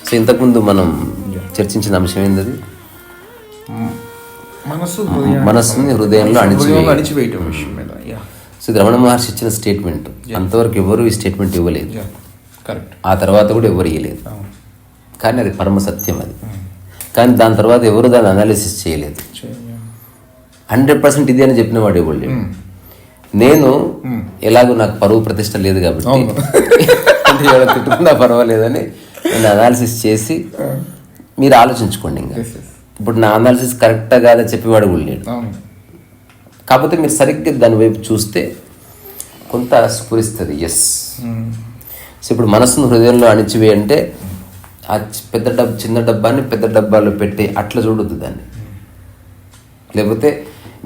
So ఇంతకుముందు మనం చర్చించిన అంశం ఏంటది? మనస్సుని హృదయంలో అణిచివేయటం విషయం మీద. సో ఇది రమణ మహర్షి ఇచ్చిన స్టేట్మెంట్. అంతవరకు ఎవరు ఈ స్టేట్మెంట్ ఇవ్వలేదు, ఆ తర్వాత కూడా ఎవరు ఇవ్వలేదు. కానీ అది పరమ సత్యం అది. కానీ దాని తర్వాత ఎవరు దాన్ని అనాలిసిస్ చేయలేదు. 100% ఇది అని చెప్పిన వాడు ఎవరు లేడు. నేను ఎలాగో నాకు పరువు ప్రతిష్ట లేదు కాబట్టి తిట్టుకున్నా పర్వాలేదని నేను అనాలిసిస్ చేసి మీరు ఆలోచించుకోండి. ఇంకా ఇప్పుడు నా అనాలిసిస్ కరెక్టా కాదని చెప్పేవాడు కూడా లేడు. కాకపోతే మీరు సరిగ్గా దాని వైపు చూస్తే కొంత స్ఫురిస్తుంది. ఎస్. సో ఇప్పుడు మనసును హృదయంలో అణిచివే అంటే ఆ పెద్ద చిన్న డబ్బాని పెద్ద డబ్బాలో పెట్టి అట్లా చూడొద్దు దాన్ని. లేకపోతే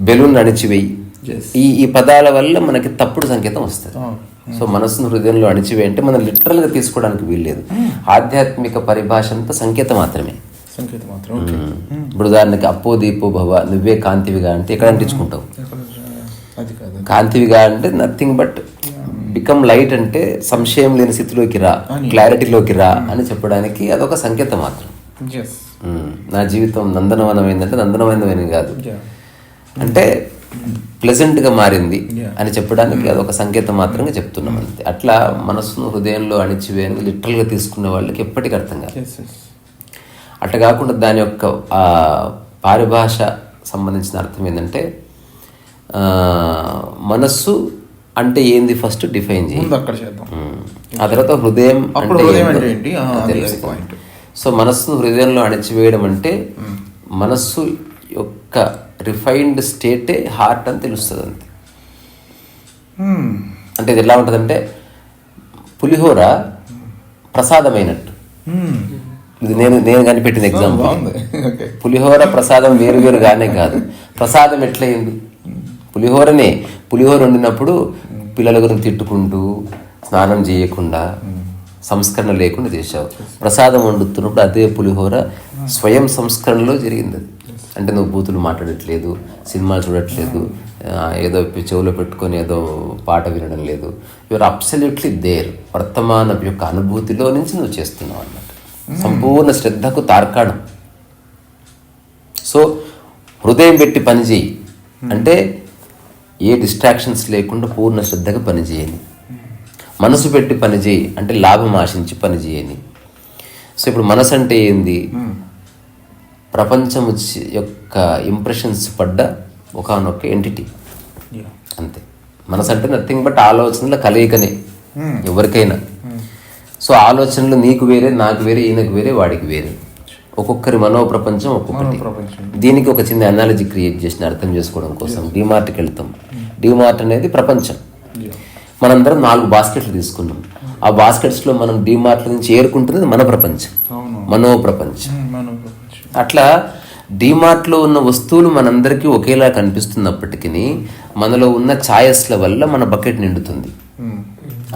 బెలూన్ అణిచివేయి, ఈ పదాల వల్ల మనకి తప్పుడు సంకేతం వస్తుంది. సో మనసును హృదయంలో అణిచివే అంటే మనం లిటరల్గా తీసుకోవడానికి వీల్లేదు. ఆధ్యాత్మిక పరిభాష అంతా సంకేతం మాత్రమే. ఇప్పుడు ఉదాహరణకి అప్పో దీపో భవ, నువ్వే కాంతివిగా అంటే ఎక్కడ అంటించుకుంటావు? కాంతివిగా అంటే నథింగ్ బట్ బికమ్ లైట్ అంటే సంశయం లేని స్థితిలోకి రా, క్లారిటీలోకి రా అని చెప్పడానికి అదొక సంకేతం మాత్రం. నా జీవితం నందనవనం ఏంటంటే నందనవనం కాదు, అంటే ప్లెజెంట్గా మారింది అని చెప్పడానికి అదొక సంకేతం మాత్రంగా చెప్తున్నాం అంతే. అట్లా మనసును హృదయంలో అణిచివేయని లిటరల్గా తీసుకునే వాళ్ళకి ఎప్పటికీ అర్థం కాదు. అట్లా కాకుండా దాని యొక్క పారిభాష సంబంధించిన అర్థం ఏంటంటే మనస్సు అంటే ఏంది ఫస్ట్ డిఫైన్ చేయాలి, ఆ తర్వాత హృదయం అంటే తెలుసుకోవాలి. సో మనస్సును హృదయంలో అణిచివేయడం అంటే మనస్సు యొక్క రిఫైన్డ్ స్టేటే హార్ట్ అని తెలుస్తుంది అంతే. అంటే ఇది ఎలా ఉంటుందంటే పులిహోర ప్రసాదమైనట్టు. ఇది నేను కనిపెట్టిన ఎగ్జాంపుల్. పులిహోర ప్రసాదం వేరుగానే కాదు. ప్రసాదం ఎట్లయింది? పులిహోర వండినప్పుడు పిల్లల గురించి తిట్టుకుంటూ స్నానం చేయకుండా సంస్కరణ లేకుండా చేసావు. ప్రసాదం వండుతున్నప్పుడు అదే పులిహోర స్వయం సంస్కరణలో జరిగింది. అది అంటే నువ్వు బూతులు మాట్లాడట్లేదు, సినిమాలు చూడట్లేదు, ఏదో చెవులో పెట్టుకొని ఏదో పాట వినడం లేదు. యువర్ అబ్సల్యూట్లీ దేర్, వర్తమానం యొక్క అనుభూతిలో నుంచి నువ్వు చేస్తున్నావు అన్నమాట. సంపూర్ణ శ్రద్ధకు తార్కాణం. సో హృదయం పెట్టి పనిచేయి అంటే ఏ డిస్ట్రాక్షన్స్ లేకుండా పూర్ణ శ్రద్ధగా పనిచేయని. మనసు పెట్టి పనిచేయి అంటే లాభం ఆశించి పనిచేయని. సో ఇప్పుడు మనసు అంటే ఏంది? ప్రపంచం యొక్క ఇంప్రెషన్స్ పడ్డ ఒకనొక ఎంటిటీ అంతే. మనసు అంటే నథింగ్ బట్ ఆలోచనల కలయికనే ఎవరికైనా. సో ఆలోచనలు నీకు వేరే, నాకు వేరే, ఈయనకు వేరే, వాడికి వేరే. ఒక్కొక్కరి మనోప్రపంచం ఒక్కొక్కటి. దీనికి ఒక చిన్న అనాలజీ క్రియేట్ చేసిన అర్థం చేసుకోవడం కోసం డీమార్ట్కి వెళ్తాం. డీమార్ట్ అనేది ప్రపంచం. మనందరం 4 బాస్కెట్లు తీసుకున్నాం. ఆ బాస్కెట్స్లో మనం డీమార్ట్ల నుంచి ఏరుకుంటున్నది మన ప్రపంచం, మనోప్రపంచం. అట్లా డీమార్ట్లో ఉన్న వస్తువులు మనందరికీ ఒకేలా కనిపిస్తున్నప్పటికీ మనలో ఉన్న ఛాయస్ల వల్ల మన బకెట్ నిండుతుంది.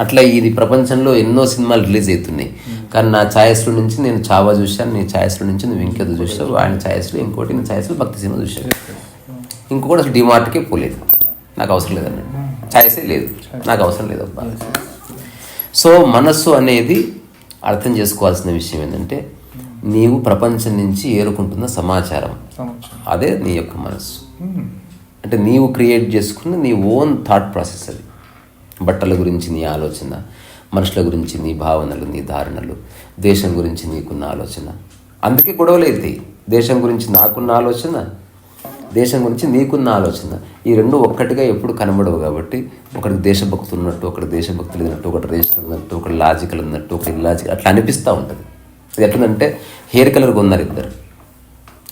అట్లా ఇది ప్రపంచంలో ఎన్నో సినిమాలు రిలీజ్ అవుతున్నాయి. కానీ నా ఛాయస్లో నుంచి నేను చావా చూశాను, నీ ఛాయస్లో నుంచి నువ్వు ఇంకేదో చూసావు, ఆయన ఛాయస్లో ఇంకోటి, నీ ఛాయస్లో భక్తి సినిమా చూశాను, ఇంకొకటి అసలు డీమార్ట్కే పోలేదు, నాకు అవసరం లేదన్నాడు. ఛాయసే లేదు, నాకు అవసరం లేదు అబ్బా. సో మనస్సు అనేది అర్థం చేసుకోవాల్సిన విషయం ఏంటంటే నీవు ప్రపంచం నుంచి ఏరుకుంటున్న సమాచారం, అదే నీ యొక్క మనస్సు. అంటే నీవు క్రియేట్ చేసుకున్న నీ ఓన్ థాట్ ప్రాసెస్ అది. బట్టల గురించి నీ ఆలోచన, మనుషుల గురించి నీ భావనలు, నీ ధారణలు, దేశం గురించి నీకున్న ఆలోచన. అందుకే గొడవలు అవుతాయి. దేశం గురించి నాకున్న ఆలోచన, దేశం గురించి నీకున్న ఆలోచన, ఈ రెండు ఒక్కటిగా ఎప్పుడు కనబడవు. కాబట్టి ఒకటి దేశభక్తి ఉన్నట్టు, ఒకటి దేశభక్తి లేనట్టు, ఒకటి రేషన్ ఉన్నట్టు, ఒకటి లాజికల్ ఉన్నట్టు, ఒకటి ఇల్లాజికల్, అట్లా అనిపిస్తూ ఉంటుంది. అది ఎట్లంటే హెయిర్ కలర్ కొన్నారు ఇద్దరు,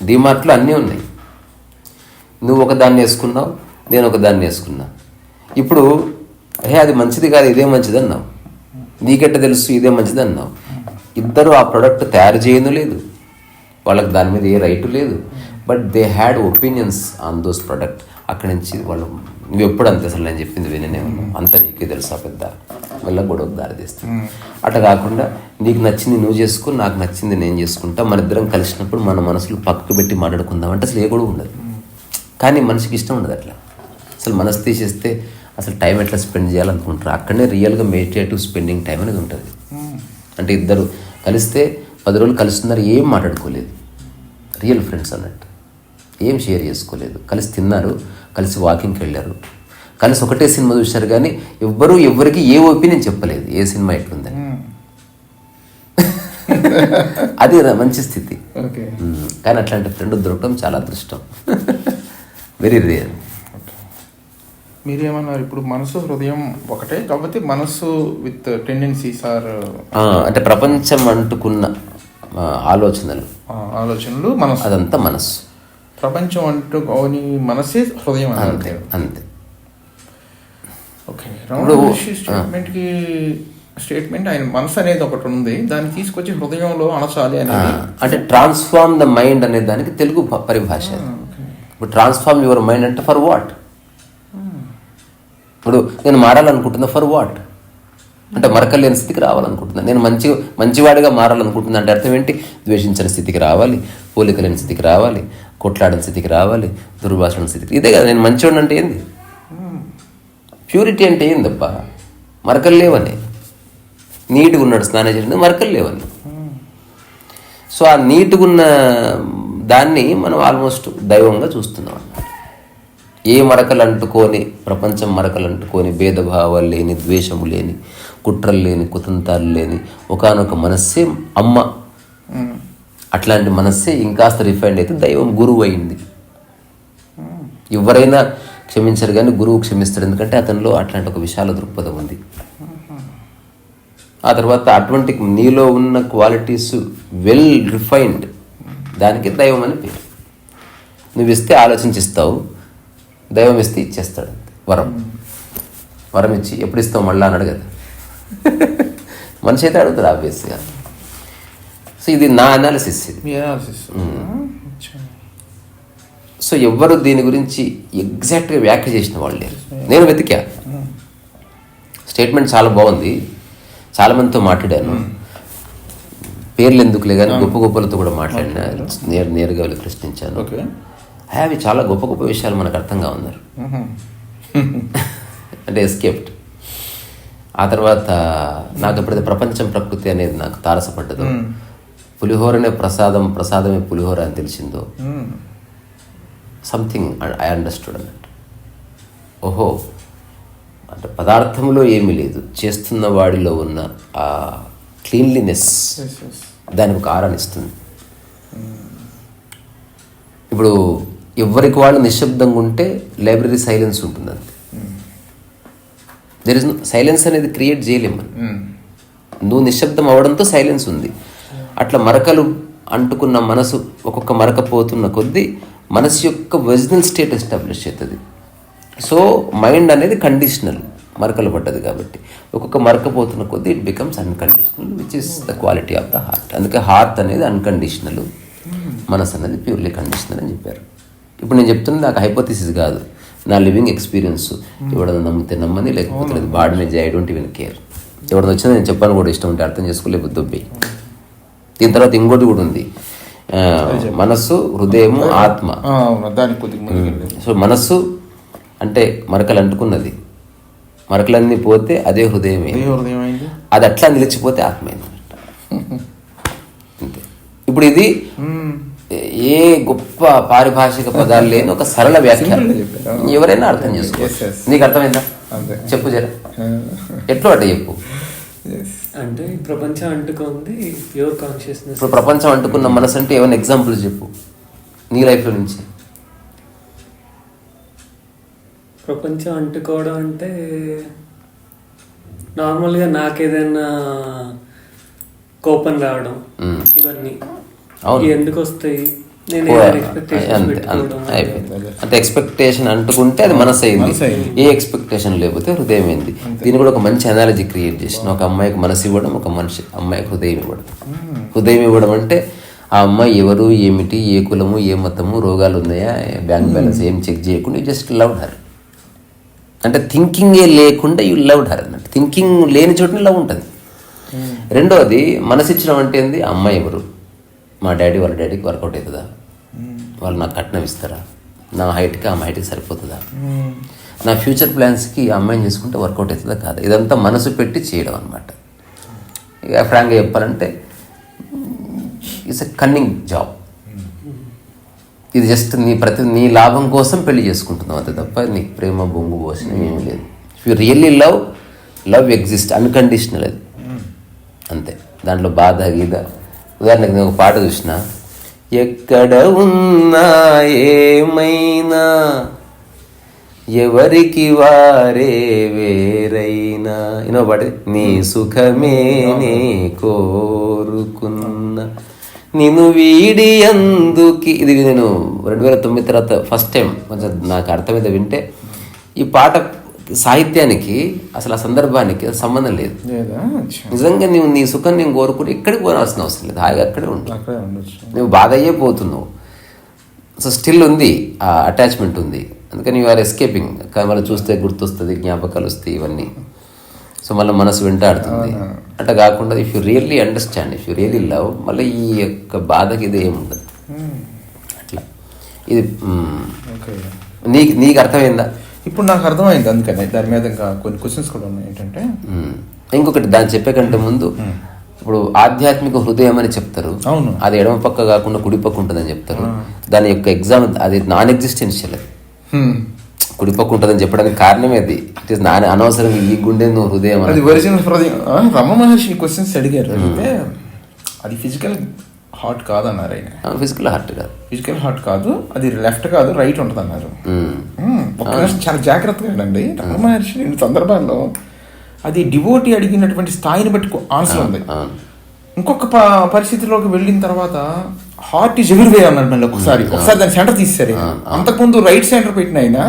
డీమార్ట్లో అన్నీ ఉన్నాయి. నువ్వు ఒక దాన్ని వేసుకున్నావు, నేను ఒక దాన్ని వేసుకున్నా. ఇప్పుడు అది మంచిది కాదు, ఇదే మంచిది అన్నావు. నీకెట్ట తెలుసు ఇదే మంచిది అన్నావు. ఇద్దరు ఆ ప్రోడక్ట్ తయారు చేయను లేదు, వాళ్ళకి దాని మీద ఏ రైటు లేదు. But they had opinions on those product. అక్కడి నుంచి వాళ్ళు నువ్వు ఎప్పుడు అంతే, అసలు నేను చెప్పింది విననే ఉన్నావు, అంత నీకే తెలుసు, ఆ పెద్ద వల్ల గొడవకు దారితీస్తుంది. అట్లా కాకుండా నీకు నచ్చింది నువ్వు చేసుకో, నాకు నచ్చింది నేను చేసుకుంటా, మన ఇద్దరం కలిసినప్పుడు మన మనసులు పక్కకు పెట్టి మాట్లాడుకుందాం అంటే అసలు ఏ గొడవ ఉండదు. కానీ మనిషికి ఇష్టం ఉండదు అట్లా. అసలు మనసు తీసేస్తే అసలు టైం ఎట్లా స్పెండ్ చేయాలనుకుంటారు. అక్కడనే రియల్గా మెడిటేటివ్ స్పెండింగ్ టైం అనేది ఉంటుంది. అంటే ఇద్దరు కలిస్తే 10 రోజులు కలుస్తున్నారు, ఏం మాట్లాడుకోలేదు, రియల్ ఫ్రెండ్స్ అన్నట్టు, ఏం షేర్ చేసుకోలేదు. కలిసి తిన్నారు, కలిసి వాకింగ్కి వెళ్ళారు, కలిసి ఒకటే సినిమా చూశారు, కానీ ఎవరికి ఏ ఒపీనియన్ చెప్పలేదు ఏ సినిమా ఎట్లుందని. అది మంచి స్థితి. కానీ అట్లాంటి ఫ్రెండ్ దొరకడం చాలా అదృష్టం. Very rare. మీరేమన్నారు ఇప్పుడు, మనసు హృదయం ఒకటే, కాకపోతే మనసు విత్ టెండెన్సీస్ ఆర్ అంటే ప్రపంచం అంటుకున్న ఆలోచనలు మనసు, అదంతా మనసు. ప్రపంచం అంటుకోని మనసే హృదయం. అంతే అంతే. ఓకే, స్టేట్మెంట్ ఆయన మనసు అనేది ఒకటి ఉంది, దాన్ని తీసుకొచ్చి హృదయంలో అణచాలి అనేది. అంటే ట్రాన్స్ఫార్మ్ ద మైండ్ అనే దానికి తెలుగు పరిభాష. ఇప్పుడు ట్రాన్స్ఫార్మ్ యువర్ మైండ్ అంటే ఫర్ వాట్? ఇప్పుడు నేను మారాలనుకుంటున్నా, ఫర్ వాట్? అంటే మరకలు లేని స్థితికి రావాలనుకుంటున్నాను, నేను మంచివాడిగా మారాలనుకుంటున్నా అంటే అర్థం ఏంటి? ద్వేషించని స్థితికి రావాలి, పోలిక లేని స్థితికి రావాలి, కొట్లాడిన స్థితికి రావాలి, దుర్భాషణ స్థితికి. ఇదే కదా నేను మంచివాడిని అంటే ఏంది? ప్యూరిటీ అంటే ఏందబ్బా? మరకలు లేవని, నీట్గా ఉన్నాడు స్నానం చేసిన మరకలు లేవని. సో ఆ నీట్గా ఉన్న దాన్ని మనం ఆల్మోస్ట్ దైవంగా చూస్తున్నాం అన్నమాట. ఏ మరకలు అంటుకొని, ప్రపంచం మరకలు అంటుకొని, భేదభావాలు లేని, ద్వేషము లేని, కుట్రలు లేని, కుతంతాలు లేని ఒకానొక మనస్సే అమ్మ. అట్లాంటి మనస్సే ఇంకాస్త రిఫైండ్ అయితే దైవం గురువు అయింది. ఎవరైనా క్షమించరు కానీ గురువు క్షమిస్తాడు, ఎందుకంటే అతనిలో అట్లాంటి ఒక విశాల దృక్పథం ఉంది. ఆ తర్వాత అటువంటి నీలో ఉన్న క్వాలిటీస్ వెల్ రిఫైన్డ్, దానికి దైవం అని పేరు. నువ్వు ఇస్తే ఆలోచించిస్తావు, దైవం ఇస్తే ఇచ్చేస్తాడు. వరం ఇచ్చి ఎప్పుడు ఇస్తావు మళ్ళీ అన్నాడు కదా. మనిషి అయితే అడుగుతాడు ఆబ్వియస్గా. సో ఇది నా అనాలిసిస్. ఇది సో ఎవ్వరు దీని గురించి ఎగ్జాక్ట్గా వ్యాఖ్య చేసిన వాళ్ళు లేరు. నేను వెతికా, స్టేట్మెంట్ చాలా బాగుంది, చాలామందితో మాట్లాడాను, పేర్లు ఎందుకులే కానీ గొప్ప గొప్పలతో కూడా మాట్లాడిన, నేరుగా వెళ్ళి ప్రశ్నించాను. అవి చాలా గొప్ప గొప్ప విషయాలు మనకు అర్థంగా ఉన్నారు. అంటే ఎస్కేప్డ్. ఆ తర్వాత నాకు ఎప్పుడైతే ప్రపంచం ప్రకృతి అనేది నాకు తారసపడ్డదో, పులిహోరనే ప్రసాదమే పులిహోర అని తెలిసిందో, సంథింగ్ ఐ అండర్స్టూడ్ అన్నట్టు. ఓహో, అంటే పదార్థంలో ఏమీ లేదు, చేస్తున్న వాడిలో ఉన్న ఆ క్లీన్లీనెస్ దానికి ఒక ఆరాన్ని ఇస్తుంది. ఇప్పుడు ఎవరికి వాళ్ళు నిశ్శబ్దంగా ఉంటే లైబ్రరీ సైలెన్స్ ఉంటుంది. అంతే. దెర్ ఇస్ సైలెన్స్ అనేది క్రియేట్ చేయలేము. నువ్వు నిశ్శబ్దం అవ్వడంతో సైలెన్స్ ఉంది. అట్లా మరకలు అంటుకున్న మనసు ఒక్కొక్క మరక పోతున్న కొద్దీ మనసు యొక్క ఒరిజినల్ స్టేట్ ఎస్టాబ్లిష్ అవుతుంది. సో మైండ్ అనేది కండిషనల్, మరకలు పడ్డది కాబట్టి ఒక్కొక్క మరక పోతున్న కొద్దీ it becomes unconditional, which is the quality of the heart. అందుకే హార్ట్ అనేది అన్కండిషనల్, మనసు అనేది ప్యూర్లీ కండిషనల్ అని చెప్పారు. ఇప్పుడు నేను చెప్తున్నది నాకు హైపోథిసిస్ కాదు, నా లివింగ్ ఎక్స్పీరియన్స్. ఎవడన్నా నమ్మితే నమ్మని, లేకపోతే లేదు, బాడీ మీద ఐ డోంట్ ఈవెన్ కేర్. ఎవడన్నా వచ్చినా నేను చెప్పాను కూడా, ఇష్టం ఉంటే అర్థం చేసుకోలేకపోతే దొబ్బి. దీని తర్వాత ఇంకోటి కూడా ఉంది, మనస్సు, హృదయము, ఆత్మ. సో మనస్సు అంటే మరకలు అంటుకున్నది, మరకలన్నీ పోతే అదే హృదయమే, అది అట్లా నిలిచిపోతే ఆత్మైంది. అంతే. ఇప్పుడు ఇది ఏ గొప్ప పారిభాషిక పదాలు లేని ఒక సరళ వ్యాఖ్యానం, ఎవరైనా అర్థం చేసుకోవచ్చు. నీకు అర్థమైందా? చెప్పు జర, ఎట్లా అంటే చెప్పు. అంటే ప్రపంచం అంటుకుంది ప్యూర్ కాన్షియస్నెస్. ఇప్పుడు ప్రపంచం అంటుకున్న మనసు అంటే ఏమైనా ఎగ్జాంపుల్స్ చెప్పు నీ లైఫ్లో నుంచి. ప్రపంచం అంటుకోవడం అంటే నార్మల్గా నాకేదైనా కోపం రావడం, ఇవన్నీ ఎందుకు వస్తాయి? అంటే ఎక్స్పెక్టేషన్ అంటుకుంటే అది మనసు అయింది, ఏ ఎక్స్పెక్టేషన్ లేకపోతే హృదయం అయింది. దీన్ని కూడా ఒక మంచి అనాలజీ క్రియేట్ చేసిన, ఒక అమ్మాయికి మనసు ఇవ్వడం, ఒక మనిషి అమ్మాయికి హృదయం ఇవ్వడం. హృదయం ఇవ్వడం అంటే ఆ అమ్మాయి ఎవరు, ఏమిటి, ఏ కులము, ఏ మతము, రోగాలు ఉన్నాయా, బ్యాంక్ బ్యాలెన్స్ ఏం చెక్ చేయకుండా యూ జస్ట్ లవ్ హర్. అంటే థింకింగే లేకుండా యూ లవ్డ్ హర్ అన్నట్టు. థింకింగ్ లేని చోటనే లవ్ ఉంటుంది. రెండోది మనసు ఇచ్చడం అంటే ఏంది, అమ్మాయి ఎవరు, మా డాడీ వాళ్ళ డాడీకి వర్కౌట్ అవుతుందా, వాళ్ళు నాకు కట్నం ఇస్తారా, నా హైట్కి ఆమె హైట్కి సరిపోతుందా, నా ఫ్యూచర్ ప్లాన్స్కి ఆ అమ్మాయిని చేసుకుంటే వర్కౌట్ అవుతుందా కాదా, ఇదంతా మనసు పెట్టి చేయడం అనమాట. ఇక ఫ్రాంక్గా చెప్పాలంటే ఇట్స్ ఎ కన్నింగ్ జాబ్. ఇది జస్ట్ నీ లాభం కోసం పెళ్లి చేసుకుంటున్నావు అంతే తప్ప నీకు ప్రేమ బొంగు పోసిన ఏమీ లేదు. If you really love exist unconditional అది అంతే. దాంట్లో బాధ గీత. ఉదాహరణకు నేను ఒక పాట చూసిన, ఎక్కడ ఉన్నా ఏమైనా ఎవరికి వారే వేరైనా, పాట, నీ సుఖమే నే కోరుకున్నా నిన్ను వీడి అందుకి. ఇది నేను 2009 తర్వాత ఫస్ట్ టైం కొంచెం నాకు అర్థమైతే వింటే, ఈ పాట సాహిత్యానికి అసలు ఆ సందర్భానికి సంబంధం లేదు. నిజంగా నువ్వు నీ సుఖం నేను కోరుకుని ఎక్కడికి పోవాల్సిన అవసరం లేదు, హాయిగా అక్కడే ఉండొచ్చు. నువ్వు బాధ అయ్యే పోతున్నావు, సో స్టిల్ ఉంది ఆ అటాచ్మెంట్ ఉంది, అందుకని యు ఆర్ ఎస్కేపింగ్. మళ్ళీ చూస్తే గుర్తొస్తుంది, జ్ఞాపకాలు వస్తాయి ఇవన్నీ, సో మళ్ళీ మనసు వెంటాడుతుంది. అట్లా కాకుండా if you really understand, if you really love, మళ్ళీ ఈ యొక్క బాధకి ఇది ఏముండదు. అట్లా ఇది నీకు అర్థమైందా? ఇప్పుడు నాకు అర్థమైంది, అందుకని దాని మీద ఇంకా కొన్ని క్వశ్చన్స్ కూడా ఉన్నాయి. ఏంటంటే ఇంకొకటి దాన్ని చెప్పే కంటే ముందు, ఇప్పుడు ఆధ్యాత్మిక హృదయం అని చెప్తారు, అవును, అది ఎడమ పక్క కాకుండా కుడి పక్క ఉంటుందని చెప్తారు. దాని యొక్క ఎగ్జామ్ అది నాన్ ఎగ్జిస్టెన్షియల్. అది కుడి పక్క ఉంటుందని చెప్పడానికి కారణమే అది. ఇట్ ఈస్ అనవసరంగా ఈ గుండె నువ్వు హృదయం అది ఒరిజినల్ హృదయం. రమ మహర్షి క్వశ్చన్స్ అడిగారు, అంటే అది ఫిజికల్ హార్ట్ కాదు అన్నారు ఆయన. ఫిజికల్ హార్ట్ కాదు, ఫిజికల్ హార్ట్ కాదు, అది లెఫ్ట్ కాదు రైట్ ఉంటుంది అన్నారు. ఒక నిమిషం చాలా జాగ్రత్తగా అండి. రమ మహర్షి రెండు సందర్భాల్లో అది డివోటీ అడిగినటువంటి స్థాయిని బట్టి ఆన్సర్ ఉంది. ఇంకొక పరిస్థితిలోకి వెళ్ళిన తర్వాత హార్ట్ ఈజ్ ఎవ్రీవేర్ అన్నాడు. మళ్ళీ ఒకసారి దాని సెంటర్ తీసేసారు. అంతకుముందు రైట్ సెంటర్ పెట్టిన ఆయన,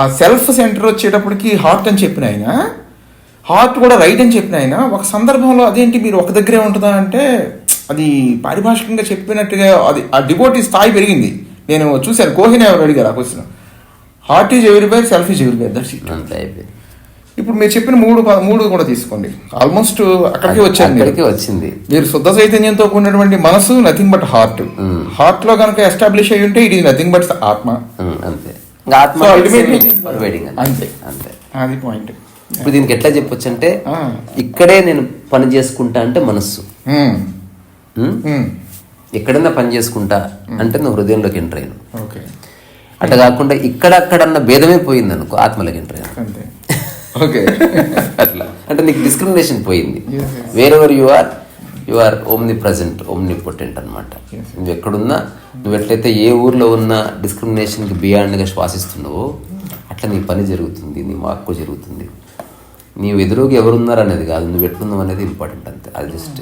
ఆ సెల్ఫ్ సెంటర్ వచ్చేటప్పటికి హార్ట్ అని చెప్పిన ఆయన, హార్ట్ కూడా రైట్ అని చెప్పిన ఆయన, ఒక సందర్భంలో అదేంటి మీరు ఒక దగ్గరే ఉంటుందా అంటే, అది పారిభాషికంగా చెప్పినట్టుగా అది ఆ డివోటీ స్థాయి పెరిగింది. నేను చూశాను, కోహిని ఎవరు అడిగారు ఆ question. Heart is everywhere, self is everywhere, that's it. ఇప్పుడు మీరు చెప్పిన మూడు కూడా తీసుకోండి, ఆల్మోస్ట్ అక్కడికి వచ్చింది. మీరు శుద్ధ చైతన్యంతో కూడినటువంటి మనసు నథింగ్ బట్ హార్ట్. హార్ట్ లో కనుక ఎస్టాబ్లిష్ అయ్యి ఉంటే ఇట్ ఈస్ నథింగ్ బట్ ఆత్మ. అంతే, అంతే, అది పాయింట్. ఇప్పుడు దీనికి ఎట్లా చెప్పొచ్చు అంటే, ఇక్కడే నేను పని చేసుకుంటా అంటే మనస్సు, ఎక్కడన్నా పని చేసుకుంటా అంటే నువ్వు హృదయంలోకి ఎంటర్ అయ్యాను. అట్లా కాకుండా ఇక్కడక్కడన్న భేదమే పోయింది అనుకో, ఆత్మలోకి ఎంటర్ అయ్యాను. అట్లా అంటే నీకు డిస్క్రిమినేషన్ పోయింది. Wherever you are omnipresent, omnipotent అనమాట. నువ్వు ఎక్కడున్నా, నువ్వు ఎట్లయితే ఏ ఊర్లో ఉన్నా డిస్క్రిమినేషన్కి బియాండ్గా శ్వాసిస్తున్నావో, అట్లా నీ పని జరుగుతుంది, నీ వాక్కు జరుగుతుంది. నీవు ఎదురుగా ఎవరున్నారు అనేది కాదు, నువ్వు ఎట్లున్నావు అనేది ఇంపార్టెంట్ అంతే. అది just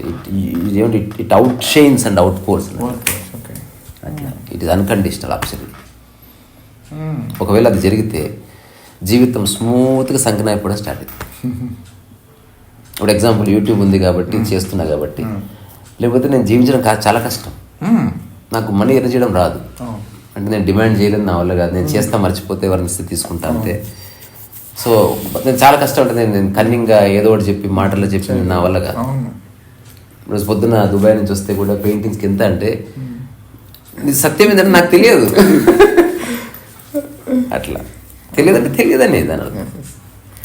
it out shines and out pours అట్లా. It is unconditional absolute. ఒకవేళ అది జరిగితే జీవితం స్మూత్గా సంకన అయిపోవడం స్టార్ట్ అవుతుంది. ఇప్పుడు ఎగ్జాంపుల్ యూట్యూబ్ ఉంది కాబట్టి చేస్తున్నా కాబట్టి, లేకపోతే నేను జీవించడం చాలా కష్టం. నాకు మనీ ఎర్న్ చేయడం రాదు, అంటే నేను డిమాండ్ చేయలేదు, నా వల్ల కాదు. నేను చేస్తా, మర్చిపోతే ఎవరిని ఇస్తే తీసుకుంటా అంతే. సో నేను చాలా కష్టం ఉంటుంది. నేను కన్నింగ్గా ఏదో ఒకటి చెప్పి మాటల్లో చెప్పి నా వల్ల కాదు. రోజు పొద్దున్న దుబాయ్ నుంచి వస్తే కూడా పెయింటింగ్స్కి ఎంత అంటే, సత్యం ఏంటంటే నాకు తెలియదు. అట్లా తెలియదంటే తెలియదని దాని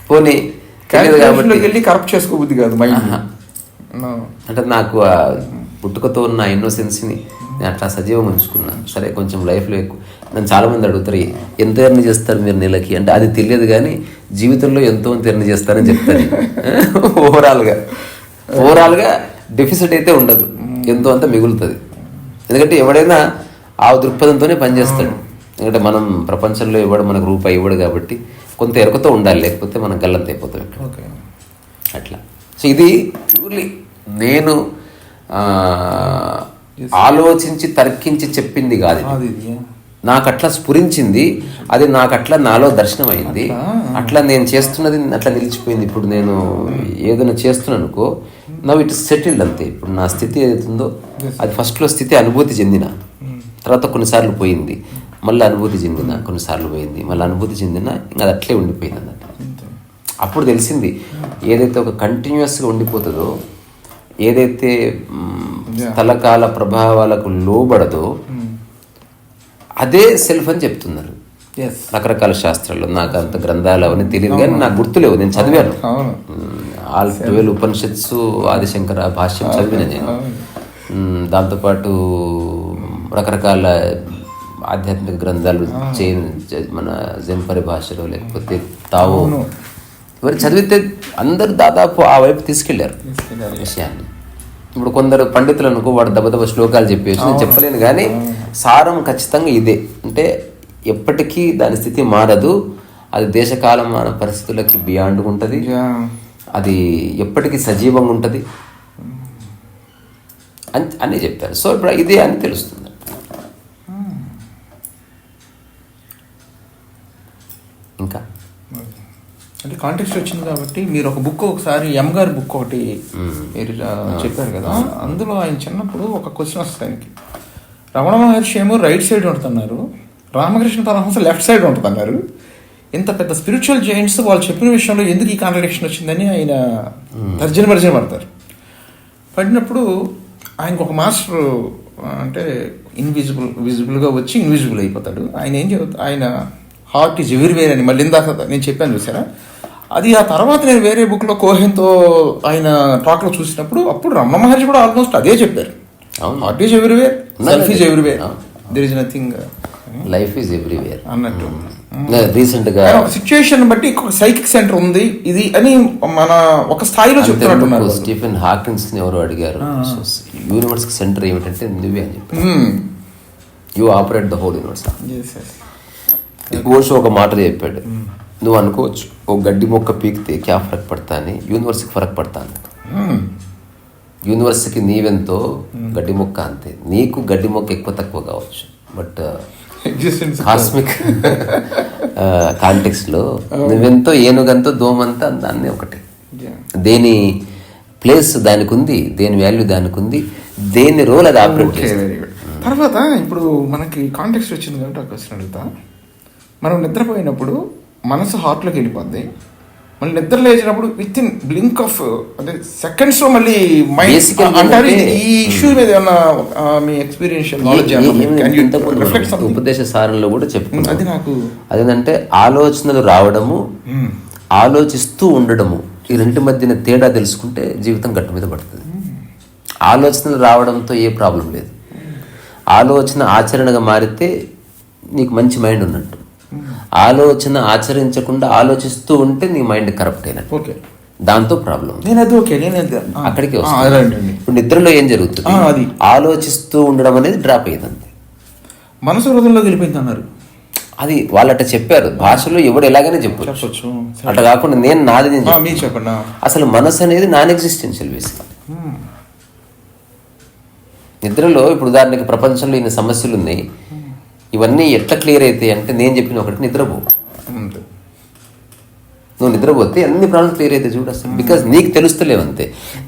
పోనీ తెలియదు కాబట్టి వెళ్ళి కరప్ట్ చేసుకోబుద్ది కాదు మైండ్. అంటే నాకు ఆ పుట్టుకతో ఉన్న ఇన్నోసెన్స్ని నేను అట్లా సజీవం ఉంచుకున్నాను. సరే కొంచెం లైఫ్లో ఎక్కువ నన్ను చాలామంది అడుగుతారు, ఎంత ఎర్న్ చేస్తారు మీరు నెలకి అంటే, అది తెలియదు కానీ జీవితంలో ఎంతో మంది ఎర్న్ చేస్తారని చెప్తాను. ఓవరాల్గా డెఫిసిట్ అయితే ఉండదు, ఎంతో అంత మిగులుతుంది. ఎందుకంటే ఎవడైనా ఆ దృక్పథంతోనే పనిచేస్తాడు. ఎందుకంటే మనం ప్రపంచంలో ఇవ్వడు, మనకు రూపాయి ఇవ్వడు కాబట్టి కొంత ఎరుకతో ఉండాలి, లేకపోతే మనం గల్లంత అయిపోతాం ఇక్కడ. అట్లా. సో ఇది ప్యూర్లీ నేను ఆలోచించి తర్కించి చెప్పింది కాదు, నాకు అట్లా స్ఫురించింది, అది నాకు అట్లా నాలో దర్శనం అయింది. అట్లా నేను చేస్తున్నది అట్లా నిలిచిపోయింది. ఇప్పుడు నేను ఏదైనా చేస్తున్నాను అనుకో, నవ్ ఇట్ సెటిల్డ్ అంతే. ఇప్పుడు నా స్థితి ఏదైతుందో అది ఫస్ట్లో స్థితి అనుభూతి చెందిన తర్వాత కొన్నిసార్లు పోయింది, మళ్ళీ అనుభూతి చెందిన, కొన్నిసార్లు పోయింది, మళ్ళీ అనుభూతి చెందిన, ఇంకా అది అట్లే ఉండిపోయింది అన్నట్టు. అప్పుడు తెలిసింది ఏదైతే ఒక కంటిన్యూస్గా ఉండిపోతుందో, ఏదైతే స్థలకాల ప్రభావాలకు లోబడదో అదే సెల్ఫ్ అని చెప్తున్నారు రకరకాల శాస్త్రాల్లో. నాకు అంత గ్రంథాలు అవన్నీ తెలియదు కానీ నాకు గుర్తులేవు, నేను చదివాను. ఆల్ 12 ఉపనిషత్సు, ఆదిశంకర భాష్యం చదివిన నేను. దాంతోపాటు రకరకాల ఆధ్యాత్మిక గ్రంథాలు మన జెన్ పరిభాషలో లేకపోతే తావో ఇవన్నీ చదివితే అందరూ దాదాపు ఆ వైపు తీసుకెళ్లారు విషయాన్ని. ఇప్పుడు కొందరు పండితులు అనుకో వాడు దెబ్బ శ్లోకాలు చెప్పేసి నేను చెప్పలేను, కానీ సారం ఖచ్చితంగా ఇదే. అంటే ఎప్పటికీ దాని స్థితి మారదు, అది దేశకాలమాన పరిస్థితులకి బియాండ్ ఉంటుంది, అది ఎప్పటికీ సజీవంగా ఉంటుంది అని చెప్పారు. సో ఇప్పుడు ఇదే అని తెలుస్తుంది. ఇంకా అంటే కాంటెక్స్ట్ వచ్చింది కాబట్టి మీరు ఒక బుక్ ఒకసారి ఎం గారి బుక్ ఒకటి మీరు చెప్పారు కదా, అందులో ఆయన చిన్నప్పుడు ఒక క్వశ్చన్ వస్తుంది ఆయనకి. రమణ మహర్షి ఏమో రైట్ సైడ్ ఉంటున్నారు, రామకృష్ణ పరమహంస లెఫ్ట్ సైడ్ ఉంటున్నారు. ఇంత పెద్ద స్పిరిచువల్ జైంట్స్ వాళ్ళు చెప్పిన విషయంలో ఎందుకు ఈ కాంట్రడిక్షన్ వచ్చిందని ఆయన తర్జన పడతారు. పడినప్పుడు ఆయనకు ఒక మాస్టర్ అంటే విజిబుల్గా వచ్చి ఇన్విజిబుల్ అయిపోతాడు. ఆయన ఏం చెబుతాడు, ఆయన హార్ట్ ఈజ్ ఎవ్రీవేర్ అని మళ్ళీ ఇందాక నేను చెప్పాను చూసారా, అది ఆ తర్వాత నేను వేరే బుక్లో కోహెన్తో ఆయన టాక్లో చూసినప్పుడు అప్పుడు రమణ మహర్షి కూడా ఆల్మోస్ట్ అదే చెప్పారు. Heart is everywhere, self is everywhere, there is nothing, life is everywhere అన్నట్టు. రీసెంట్ గా సిచ్యుయేషన్ బట్టి సైకిక్ సెంటర్ ఉంది ఇది అని మన ఒక స్థాయిలో చెప్తున్నారు. స్టీఫెన్ హాకిన్స్ ఎవరు అడిగారు, యూనివర్స్ కి సెంటర్ ఏమిటంటే నువ్వే అని చెప్పి, you operate the whole universe. Osho ఒక మాట చెప్పాడు, నువ్వు అనుకోవచ్చు ఒక గడ్డి మొక్క పీకితే క్యా ఫరక్ పడతా అని, యూనివర్స్కి ఫరక్ పడతాను. యూనివర్స్కి నీవెంతో గడ్డి మొక్క అంతే, నీకు గడ్డి మొక్క ఎక్కువ తక్కువ కావచ్చు, బట్ కాస్మిక్ కాంటెక్స్లో నువ్వెంతో ఏనుగంతో దోమంతా దాన్ని ఒకటి. దేని ప్లేస్ దానికి ఉంది, దేని వాల్యూ దానికి ఉంది, దేని రోల్ అది ఆపరేట్ చేస్తుంది. తర్వాత ఇప్పుడు మనకి కాంటెక్స్ట్ వచ్చింది కాబట్టి ఒక క్వశ్చన్ అడుగుతా. మనం నిద్రపోయినప్పుడు మనసు హార్ట్లోకి వెళ్ళిపోద్ది, మళ్ళీ నిద్ర లేచినప్పుడు విత్ ఇన్ బ్లింక్ ఆఫ్ అదే సెకండ్స్ లో మళ్ళీ మైండ్ అంటారు. ఈ ఇష్యూ మీద ఏమన్నా మీ ఎక్స్పీరియన్షియల్ నాలెడ్జ్ ఉపదేశ సారంలో కూడా చెప్పుకున్నాం. అది నాకు అదేంటంటే ఆలోచనలు రావడము, ఆలోచిస్తూ ఉండడము, ఈ రెండు మధ్యన తేడా తెలుసుకుంటే జీవితం గట్టు మీద పడుతుంది. ఆలోచనలు రావడంతో ఏ ప్రాబ్లం లేదు, ఆలోచన ఆచరణగా మారితే నీకు మంచి మైండ్ ఉన్నట్టు. ఆలోచన ఆచరించకుండా ఆలోచిస్తూ ఉంటే నీ మైండ్ కరప్ట్ అయినట్టు. ఓకే, దాంతో ప్రాబ్లం. అక్కడికి వస్తుంది. ఇప్పుడు నిద్రలో ఏం జరుగుతుంది, అది ఆలోచిస్తూ ఉండడం అనేది డ్రాప్ అయ్యింది, మనసు హృదయంలోకి వెళ్ళిపోయింది అన్నారు. అది వాళ్ళట చెప్పారు, భాషలో ఎవడు ఎలాగైనా చెప్పొచ్చు, అట్లా కాకుండా నేను నాది చెప్పండి. అసలు మనసు అనేది నాన్ ఎగ్జిస్టెన్షియల్ బేసిక్. నిద్రలో ఇప్పుడు ఉదాహరణకి ప్రపంచంలో ఇన్ని సమస్యలు ఉన్నాయి, ఇవన్నీ ఎట్లా క్లియర్ అవుతాయి అంటే నేను చెప్పిన ఒకటి, నిద్రపో. నువ్వు నిద్రపోతే అన్ని ప్రాబ్లమ్స్ క్లియర్ అయితే చూడు అసలు. బికాజ్ నీకు తెలుస్తలేవు అంతే.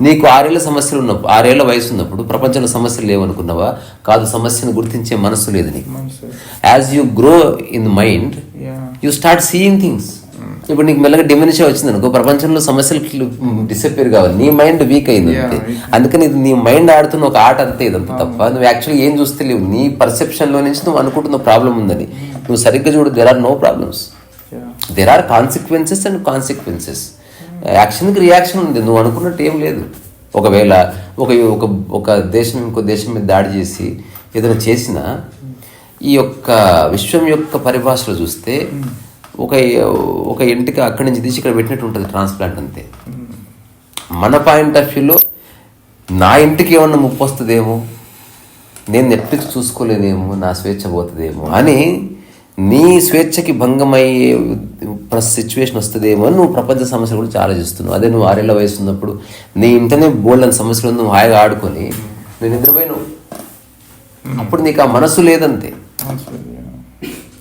నీకు 6 ఏళ్ళ సమస్యలు ఉన్నప్పుడు, 6 ఏళ్ల వయసు ఉన్నప్పుడు ప్రపంచంలో సమస్యలు లేవనుకున్నావా? కాదు, సమస్యను గుర్తించే మనస్సు లేదు నీకు. As you grow in mind you start seeing things. ఇప్పుడు నీకు మెల్లగా డిమెన్షియా వచ్చింది అనుకో, ప్రపంచంలో సమస్యలు డిసప్పేర్ కావాలి, నీ మైండ్ వీక్ అయింది అంతే. అందుకని నీ మైండ్ ఆడుతున్న ఒక ఆట అంతే ఇదంతా తప్ప నువ్వు యాక్చువల్గా ఏం చూస్తలేవు. నీ పర్సెప్షన్లో నుంచి నువ్వు అనుకుంటున్న ప్రాబ్లం ఉందని నువ్వు సరిగ్గా చూడు. There are no problems, there are consequences and consequences. యాక్షన్కి రియాక్షన్ ఉంది, నువ్వు అనుకున్నట్టు ఏం లేదు. ఒకవేళ ఒక దేశం ఇంకో దేశం మీద దాడి చేసి ఏదైనా చేసినా ఈ యొక్క విశ్వం యొక్క పరిభాషలో చూస్తే ఒక ఇంటికి అక్కడి నుంచి తీసి ఇక్కడ పెట్టినట్టు ఉంటుంది ట్రాన్స్ప్లాంట్ అంతే. మన పాయింట్ ఆఫ్ వ్యూలో నా ఇంటికి ఏమన్నా ముప్పు వస్తుందేమో, నేను నెట్ఫ్లిక్స్ చూసుకోలేదేమో, నా స్వేచ్ఛ పోతుందేమో అని, నీ స్వేచ్ఛకి భంగమయ్యే సిచ్యువేషన్ వస్తుందేమో అని నువ్వు ప్రపంచ సమస్యలు గురించి ఆలోచిస్తున్నావు. అదే నువ్వు 6 ఏళ్ల వయసు ఉన్నప్పుడు నీ ఇంటనే బోల్డ్ అని సమస్యలు నువ్వు హాయిగా ఆడుకొని నేను నిద్రపోయినావు. అప్పుడు నీకు ఆ మనసు లేదంతే,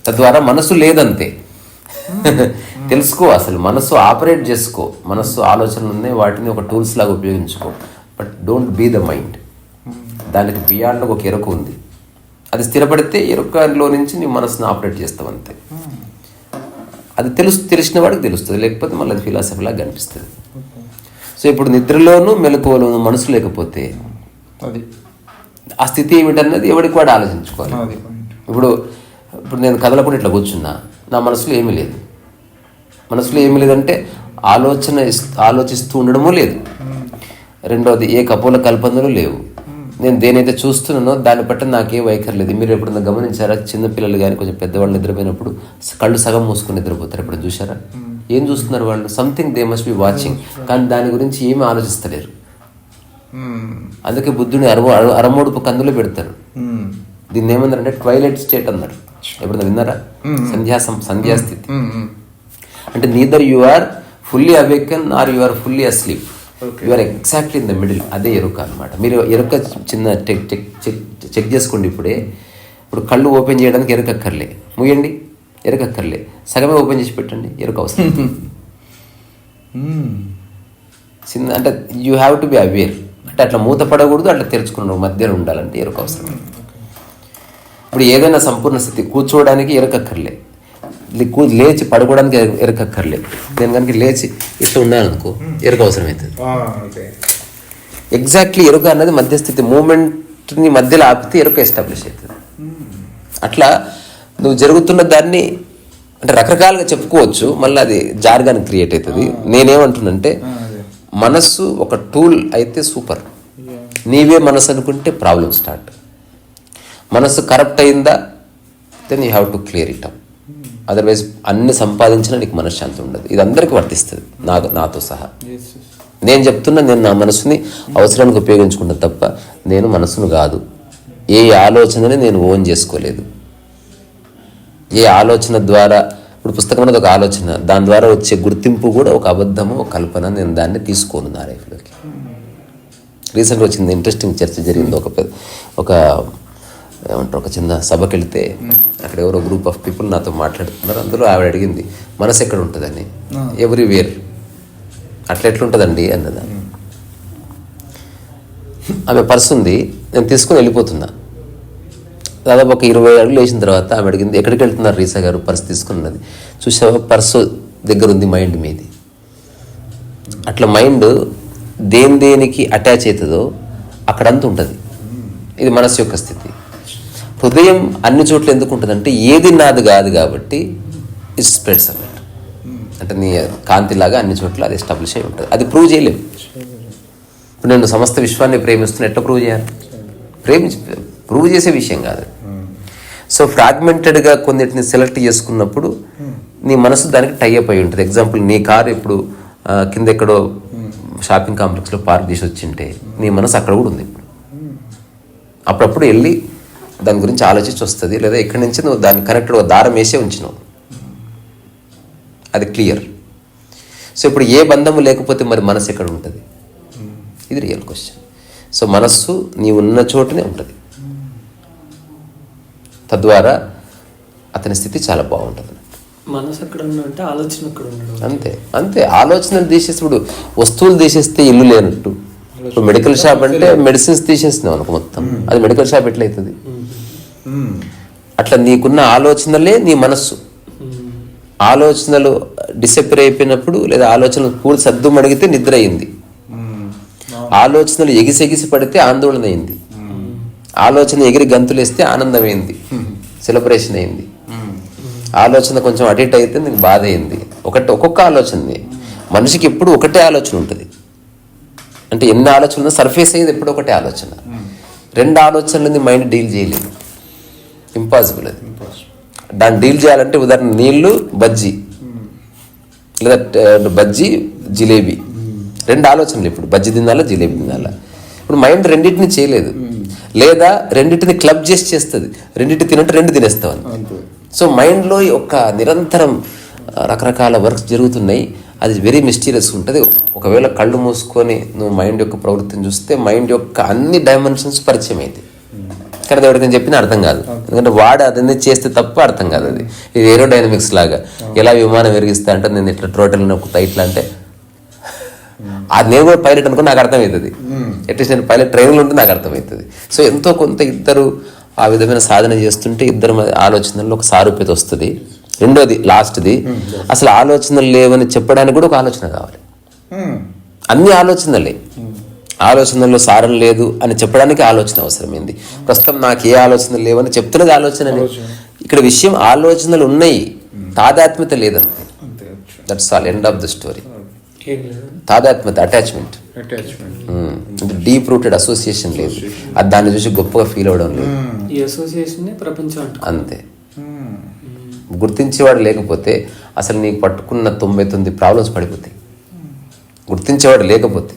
తద్వారా మనసు లేదంతే. తెలుసుకో, అసలు మనసు ఆపరేట్ చేసుకో. మనసు ఆలోచనలు ఉన్నాయి, వాటిని ఒక టూల్స్ లాగా ఉపయోగించుకో. But don't be the mind. దానికి బియాండ్ ఒక ఎరుక ఉంది, అది స్థిరపడితే ఎరుకలో నుంచి నీ మనసుని ఆపరేట్ చేస్తావు అంతే. అది తెలిసిన వాడికి తెలుస్తుంది, లేకపోతే మళ్ళీ అది ఫిలాసఫీలాగా కనిపిస్తుంది. సో ఇప్పుడు నిద్రలోనూ మెలకువలోనూ మనసు లేకపోతే అది ఆ స్థితి ఏమిటన్నది ఎవరికి వాడు ఆలోచించుకోవాలి. ఇప్పుడు నేను కదలకుండా ఇట్లా కూర్చున్నా, నా మనసులో ఏమీ లేదు. మనసులో ఏమీ లేదంటే ఆలోచిస్తూ ఉండడమూ లేదు. రెండవది ఏ కపోల కల్పనలు లేవు. నేను దేనైతే చూస్తున్నానో దాన్ని బట్టి నాకేం వైఖరి లేదు. మీరు ఎప్పుడన్నా గమనించారా? చిన్నపిల్లలు కానీ కొంచెం పెద్దవాళ్ళు నిద్రపోయినప్పుడు కళ్ళు సగం మూసుకొని నిద్రపోతారు. ఎప్పుడు చూసారా? ఏం చూస్తున్నారు వాళ్ళు? Something they must be watching, కానీ దాని గురించి ఏమీ ఆలోచిస్తలేరు. అందుకే బుద్ధుని అరమోడుపు కందులో పెడతారు. దీన్ని ఏమన్నారంటే ట్వైలైట్ స్టేట్ అన్నారు. ఎప్పుడన్నా విన్నారా? సంధ్యాస్థితి అంటే neither you are fully awaken or you are fully asleep, you are exactly in the middle. అదే ఎరుక అనమాట. మీరు ఎరుక చిన్న చెక్ చేసుకోండి. ఇప్పుడు కళ్ళు ఓపెన్ చేయడానికి ఎరుకక్కర్లే, ముయ్యండి ఎరుకక్కర్లే, సగమే ఓపెన్ చేసి పెట్టండి, ఎరుక అవసరం. చిన్న అంటే you have to be aware. అంటే అట్లా మూత పడకూడదు, అట్లా తెరుచుకున్నావు మధ్యలో ఉండాలంటే ఎరుక అవసరం. ఇప్పుడు ఏదైనా సంపూర్ణ స్థితి కూర్చోవడానికి ఎరుకక్కర్లే, లేచి పడుకోవడానికి ఎరకక్కర్లే. నేను కనుక లేచి ఇట్లా ఉన్నాననుకో ఎరుక అవసరమవుతుంది. ఎగ్జాక్ట్లీ ఎరుక అన్నది మధ్యస్థితి. మూమెంట్ని మధ్యలో ఆపితే ఎరుక ఎస్టాబ్లిష్ అవుతుంది. అట్లా నువ్వు జరుగుతున్న దాన్ని అంటే రకరకాలుగా చెప్పుకోవచ్చు, మళ్ళీ అది జార్గాన్ క్రియేట్ అవుతుంది. నేనేమంటున్నంటే మనస్సు ఒక టూల్ అయితే సూపర్. నీవే మనసు అనుకుంటే ప్రాబ్లం స్టార్ట్. మనస్సు కరప్ట్ అయిందా, then you have to clear it up. Otherwise అన్ని సంపాదించినా నీకు మనశ్శాంతి ఉండదు. ఇది అందరికీ వర్తిస్తుంది, నాతో సహా. నేను చెప్తున్నా, నేను నా మనసుని అవసరానికి ఉపయోగించుకుంటాను తప్ప నేను మనసును కాదు. ఏ ఆలోచనని నేను ఓన్ చేసుకోలేదు. ఏ ఆలోచన ద్వారా, ఇప్పుడు పుస్తకం అనేది ఒక ఆలోచన, దాని ద్వారా వచ్చే గుర్తింపు కూడా ఒక అబద్ధము, ఒక కల్పన. నేను దాన్ని తీసుకోను నా లైఫ్లోకి. రీసెంట్గా వచ్చింది ఇంట్రెస్టింగ్ చర్చ జరిగింది. ఒక ఏమంటారు, ఒక చిన్న సభకి వెళితే అక్కడ ఎవరో గ్రూప్ ఆఫ్ పీపుల్ నాతో మాట్లాడుతున్నారు. అందులో ఆవిడ అడిగింది మనసు ఎక్కడ ఉంటుందని. ఎవ్రీవేర్. అట్లా ఎట్లుంటుందండి అన్నదా. ఆమె పర్సు ఉంది, నేను తీసుకుని వెళ్ళిపోతున్నా. దాదాపు ఒక 20 అడుగులు వేసిన తర్వాత ఆమె అడిగింది ఎక్కడికి వెళ్తున్నారు రీసా గారు, పర్సు తీసుకున్నది. చూసావా, పర్సు దగ్గర ఉంది మైండ్ మీది. అట్లా మైండ్ దేనికి అటాచ్ అవుతుందో అక్కడంతా ఉంటుంది. ఇది మనసు యొక్క స్థితి. హృదయం అన్ని చోట్ల ఎందుకు ఉంటుందంటే ఏది నాది కాదు కాబట్టి ఇట్ స్ప్రెడ్స్ అన్నమాట. అంటే నీ కాంతిలాగా అన్ని చోట్ల అది ఎస్టాబ్లిష్ అయి ఉంటుంది. అది ప్రూవ్ చేయలేము. ఇప్పుడు నేను సమస్త విశ్వాన్ని ప్రేమిస్తున్నా, ఎట్లా ప్రూవ్ చేయాలి? ప్రూవ్ చేసే విషయం కాదు. సో ఫ్రాగ్మెంటెడ్గా కొన్నిటిని సెలెక్ట్ చేసుకున్నప్పుడు నీ మనసు దానికి టైఅప్ అయి ఉంటుంది. ఎగ్జాంపుల్, నీ కారు ఇప్పుడు కింద ఎక్కడో షాపింగ్ కాంప్లెక్స్లో పార్క్ చేసి వచ్చింటే నీ మనసు అక్కడ కూడా ఉంది. అప్పుడప్పుడు వెళ్ళి దాని గురించి ఆలోచించి వస్తుంది. లేదా ఇక్కడి నుంచి నువ్వు దాన్ని కనెక్టెడ్ దారం వేసే ఉంచినావు, అది క్లియర్. సో ఇప్పుడు ఏ బంధము లేకపోతే మరి మనసు ఎక్కడ ఉంటుంది? ఇది రియల్ క్వశ్చన్. సో మనస్సు నీ ఉన్న చోటునే ఉంటుంది. తద్వారా అతని స్థితి చాలా బాగుంటుంది. మనసు అక్కడ అంటే ఆలోచన అక్కడ ఉండడం. అంతే. ఆలోచనలు తీసేసి, ఇప్పుడు వస్తువులు తీసేస్తే ఇల్లు లేనట్టు. ఇప్పుడు మెడికల్ షాప్ అంటే మెడిసిన్స్ తీసేస్తున్నావు అనుకో మొత్తం, అది మెడికల్ షాప్ ఎట్లయితుంది? అట్లా నీకున్న ఆలోచనలే నీ మనస్సు. ఆలోచనలు డిసెపర్ అయిపోయినప్పుడు, లేదా ఆలోచనలు పూర్తి సద్దు అడిగితే నిద్ర అయింది. ఆలోచనలు ఎగిసెగిసి పడితే ఆందోళన అయింది. ఆలోచన ఎగిరి గంతులేస్తే ఆనందమైంది, సెలబ్రేషన్ అయింది. ఆలోచన కొంచెం అటు ఇటు అయితే నీకు బాధ అయింది. ఒక్కొక్క ఆలోచనని మనిషికి ఎప్పుడు ఒకటే ఆలోచన ఉంటుంది. అంటే ఎన్ని ఆలోచనలు సర్ఫేస్ అయ్యేది ఎప్పుడు ఒకటే ఆలోచన. 2 ఆలోచనలని మైండ్ డీల్ చేయలేదు, ఇంపాసిబుల్. అది దాన్ని డీల్ చేయాలంటే ఉదాహరణ నీళ్లు, బజ్జీ, లేదా బజ్జీ జిలేబీ, 2 ఆలోచనలు. ఇప్పుడు బజ్జీ తినాలా, జిలేబీ తినాలా. ఇప్పుడు మైండ్ రెండింటిని చేయలేదు. లేదా రెండింటిని క్లబ్ చేసి చేస్తుంది. రెండింటి తినంటే 2 తినేస్తామని. సో మైండ్లో ఒక నిరంతరం రకరకాల వర్క్స్ జరుగుతున్నాయి. అది వెరీ మిస్టీరియస్ ఉంటుంది. ఒకవేళ కళ్ళు మూసుకొని నువ్వు మైండ్ యొక్క ప్రవృత్తిని చూస్తే మైండ్ యొక్క అన్ని డైమెన్షన్స్ పరిచయం అవుతాయి. కానీ ఎవరికైనా చెప్పినా అర్థం కాదు, ఎందుకంటే వాడు అదన్నీ చేస్తే తప్ప అర్థం కాదు. అది ఇది ఏరోడైనమిక్స్ లాగా. ఎలా విమానం విరిగిస్తా అంటే నేను ఇట్లా టోటల్ నొక్కుతా ఇట్లా అంటే, అది నేను కూడా పైలట్ అనుకో నాకు అర్థమవుతుంది. అట్లీస్ట్ నేను పైలట్ ట్రైనింగ్లో ఉంటే నాకు అర్థమవుతుంది. సో ఎంతో కొంత ఇద్దరు ఆ విధమైన సాధన చేస్తుంటే ఇద్దరు ఆలోచనల్లో ఒక సారూప్యత వస్తుంది. రెండోది లాస్ట్ది, అసలు ఆలోచనలు లేవని చెప్పడానికి కూడా ఒక ఆలోచన కావాలి. అన్ని ఆలోచనలే, ఆలోచనల్లో సారం లేదు అని చెప్పడానికి ఆలోచన అవసరమైంది. ప్రస్తుతం నాకు ఏ ఆలోచనలు లేవని చెప్తున్నది ఆలోచన. ఇక్కడ విషయం ఆలోచనలు ఉన్నాయి, తాదాత్మ్యత లేదంతే. That's all, end of the story. తాదాత్మ్యత, అటాచ్మెంట్, డీప్ రూటెడ్ అసోసియేషన్ లేదు. అది దాన్ని చూసి గొప్పగా ఫీల్ అవ్వడం లేదు. ఈ అసోసియేషన్ ప్రపంచం అంతే. గుర్తించేవాడు లేకపోతే అసలు నీకు పట్టుకున్న 99 ప్రాబ్లమ్స్ పడిపోతాయి. గుర్తించేవాడు లేకపోతే,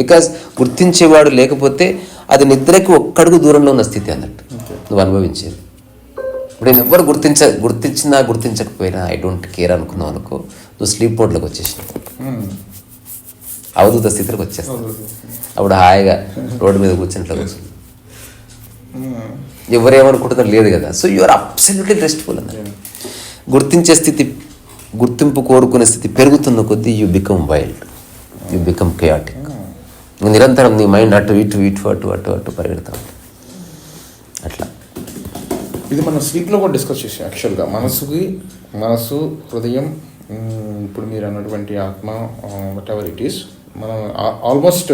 బికాస్ గుర్తించేవాడు లేకపోతే అది నిద్రకి ఒక్కడుగు దూరంలో ఉన్న స్థితి అన్నట్టు నువ్వు అనుభవించేది. ఇప్పుడు నేను ఎవ్వరు గుర్తించినా గుర్తించకపోయినా ఐ డోంట్ కేర్ అనుకున్నావు అనుకో, నువ్వు స్లీప్ మోడ్లోకి వచ్చేసినావు, అవధూత స్థితిలోకి వచ్చేస్తావు. అప్పుడు హాయిగా రోడ్డు మీద కూర్చున్నట్లు కూర్చుంది, ఎవరేమనుకుంటున్నారు లేదు కదా. So you are absolutely restful అన్నట్టు. గుర్తించే స్థితి, గుర్తింపు కోరుకునే స్థితి పెరుగుతున్న కొద్దీ you become wild, you become chaotic. నిరంతరం నీ మైండ్ అటు ఇటు ఇటు అటు అటు అటు పరిగెడతా ఉంటుంది. అట్లా ఇది మనం స్లీప్లో కూడా డిస్కస్ చేసాం యాక్చువల్గా. మనసు, హృదయం, ఇప్పుడు మీరు అన్నటువంటి ఆత్మ, వాట్ ఎవర్ ఇట్ ఈస్, మనం ఆల్మోస్ట్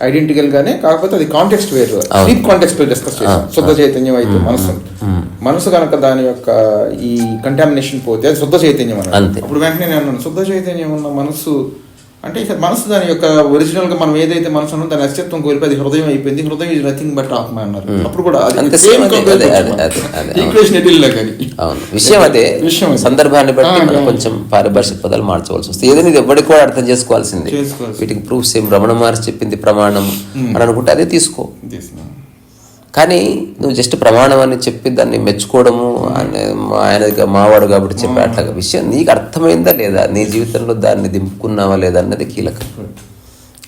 ఐడెంటికల్ గానే, కాకపోతే అది కాంటెక్స్ట్ వేరు. స్లీప్ కాంటెక్స్ట్ డిస్కస్ చేసాం. శుద్ధ చైతన్యం అయితే మనసు కనుక దాని యొక్క ఈ కంటామినేషన్ పోతే అది శుద్ధ చైతన్యం అన్నది. అప్పుడు వెంటనే నేను అన్నాను, శుద్ధ చైతన్యం ఉన్న మనసు అంటే ఇక మనసు దాని యొక్క ఒరిజినల్ గా మనం ఏదైతే మనసు ఉన్నో దాని అస్తిత్వం కోల్పోయి అది హృదయం అయిపోయింది. హృదయం ఇస్ నథింగ్ బట్ ఆత్మ అన్నారు. అప్పుడు కూడా విషయం అదే. సందర్భాన్ని బట్టి మనం కొంచెం పారిభాషిక పదాలు మార్చవలసి వస్తుంది. ఏదైనా ఇది ఎవరికి కూడా అర్థం చేసుకోవాల్సిందే. వీటికి ప్రూఫ్ సేమ్ రమణ మహర్షి చెప్పింది ప్రమాణం అని అనుకుంటే అదే తీసుకో. కానీ నువ్వు జస్ట్ ప్రమాణం అని చెప్పి దాన్ని మెచ్చుకోవడము, ఆయన మావాడు కాబట్టి చెప్పి అట్లాగా విషయం నీకు అర్థమైందా లేదా, నీ జీవితంలో దాన్ని దింపుకున్నావా లేదా అన్నది కీలకం.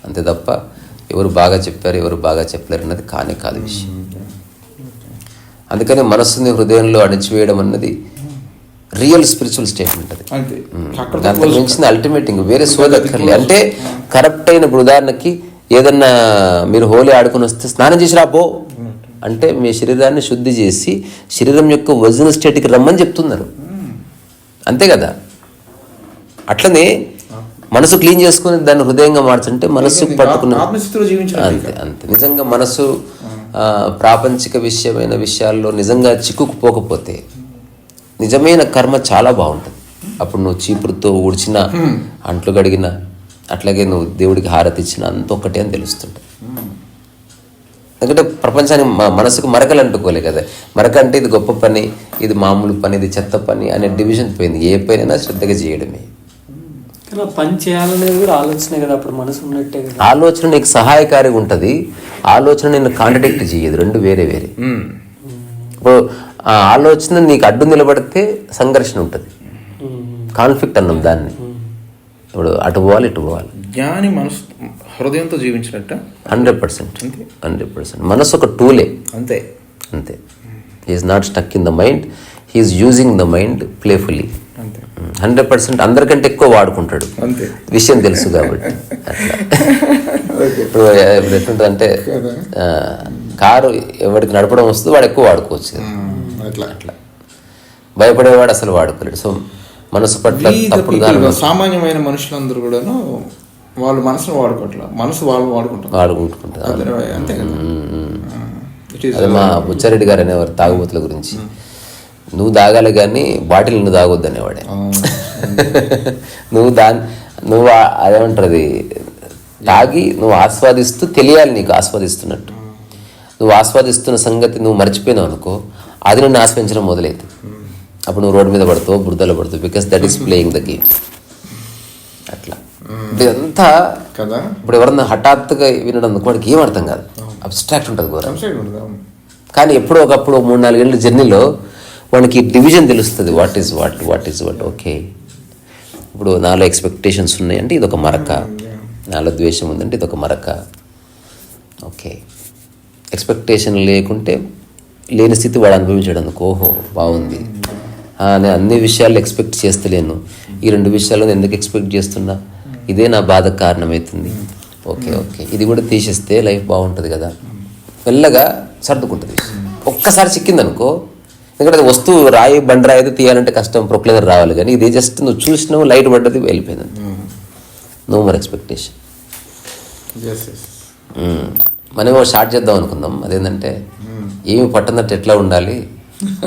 అంతే తప్ప ఎవరు బాగా చెప్పారు ఎవరు బాగా చెప్పలేరు అన్నది కాదు విషయం. అందుకని మనస్సుని హృదయంలో అణిచివేయడం అన్నది రియల్ స్పిరిచువల్ స్టేట్మెంట్. అది దాంట్లో మించింది అల్టిమేట్ ఇంక వేరే సోదక్కర్లే. అంటే కరప్ట్ అయిన, ఇప్పుడు ఉదాహరణకి ఏదన్నా మీరు హోలీ ఆడుకుని వస్తే స్నానం చేసి రాబో అంటే మీ శరీరాన్ని శుద్ధి చేసి శరీరం యొక్క ఒరిజినల్ స్టేట్కి రమ్మని చెప్తున్నారు. అంతే కదా. అట్లనే మనసు క్లీన్ చేసుకుని దాన్ని హృదయంగా మార్చంటే మనసు పట్టుకున్న అంతే అంతే. నిజంగా మనసు ప్రాపంచిక విషయాల్లో నిజంగా చిక్కుకుపోకపోతే నిజమైన కర్మ చాలా బాగుంటుంది. అప్పుడు నువ్వు చీపురుతో ఊడ్చినా, అంట్లు గడిగినా, అట్లాగే నువ్వు దేవుడికి హారతి ఇచ్చినా అంత ఒక్కటే అని తెలుస్తుంటుంది. ఎందుకంటే ప్రపంచానికి మనసుకు మరకలు అంటుకోలే కదా. మరక అంటే ఇది గొప్ప పని, ఇది మామూలు పని, ఇది చెత్త పని అనే డివిజన్ పోయింది. ఏ పనైనా శ్రద్ధగా చేయడమే. పని చేయాలనేది కూడా ఆలోచనే కదా, అప్పుడు మనసు ఉన్నట్టే కదా. ఆలోచన నీకు సహాయకారిగా ఉంటుంది, ఆలోచన నిన్ను కాంట్రడిక్ట్ చేయదు. రెండు వేరే వేరే. ఇప్పుడు ఆ ఆలోచన నీకు అడ్డు నిలబడితే సంఘర్షణ ఉంటుంది, కాన్ఫ్లిక్ట్ అన్నాం దాన్ని. ఇప్పుడు అటు పోవాలి ఇటు పోవాలి. జ్ఞాని మనసు హృదయంతో జీవించినట్ట 100%. మనసు ఒక టూలే. అంతే అంతే. He's not stuck in the mind, he's using the mind playfully. 100% అందరికంటే ఎక్కువ వాడుకుంటాడు, విషయం తెలుసు కాబట్టి. ఇప్పుడు ఎట్లుంటుందంటే కారు ఎవరికి నడపడం వస్తుందో వాడు ఎక్కువ వాడుకోవచ్చు. అట్లా భయపడేవాడు అసలు వాడుకోలేడు. సో మనసు పట్ల తప్పుడు సామాన్యమైన మనుషులందరూ కూడాను వాళ్ళు మనసును వాడుకోవట్లేదు, మనసు వాళ్ళు వాడుకుంటారు. అదే మా బుచ్చారెడ్డి గారు అనేవారు తాగుబోతుల గురించి. నువ్వు తాగాలి కానీ బాటిల్ నువ్వు తాగొద్దు అనేవాడే. నువ్వు అదేమంటారు, తాగి నువ్వు ఆస్వాదిస్తూ తెలియాలి నీకు ఆస్వాదిస్తున్నట్టు. నువ్వు ఆస్వాదిస్తున్న సంగతి నువ్వు మర్చిపోయినావు అనుకో, అది నిన్ను ఆస్వాదించడం మొదలవుతుంది. అప్పుడు నువ్వు రోడ్డు మీద పడతావు, బురదలో పడతావు, because that is playing the game. అట్లా ఇదంతా కదా. ఇప్పుడు ఎవరన్నా హఠాత్తుగా వినడం వాడికి ఏం అర్థం కాదు, అబ్స్ట్రాక్ట్ ఉంటుంది ఘోరం. కానీ ఎప్పుడో ఒకప్పుడు 3-4 ఏళ్ళ జర్నీలో వానికి డివిజన్ తెలుస్తుంది. What is what. ఓకే, ఇప్పుడు నాలో ఎక్స్పెక్టేషన్స్ ఉన్నాయంటే ఇదొక మరక, నాలో ద్వేషం ఉందంటే ఇదొక మరక. ఓకే, ఎక్స్పెక్టేషన్ లేకుంటే లేని స్థితి వాడు అనుభవించడానికి ఓహో బాగుంది. నేను అన్ని విషయాల్లో ఎక్స్పెక్ట్ చేస్తలేను, ఈ 2 విషయాల్లో ఎందుకు ఎక్స్పెక్ట్ చేస్తున్నా, ఇదే నా బాధకు కారణమవుతుంది. ఓకే, ఇది కూడా తీసేస్తే లైఫ్ బాగుంటుంది కదా. మెల్లగా సర్దుకుంటుంది. ఒక్కసారి చిక్కిందనుకో, ఎందుకంటే అది వస్తువు రాయి బండరాయి అయితే తీయాలంటే కష్టం, ప్రొక్లేజర్ రావాలి. కానీ ఇది జస్ట్ నువ్వు చూసినావు, లైట్ పడ్డది, వెళ్ళిపోయింది. No more expectation. మనమేమో స్టార్ట్ చేద్దాం అనుకుందాం. అదేంటంటే ఏమి పట్టనట్టు ఎట్లా ఉండాలి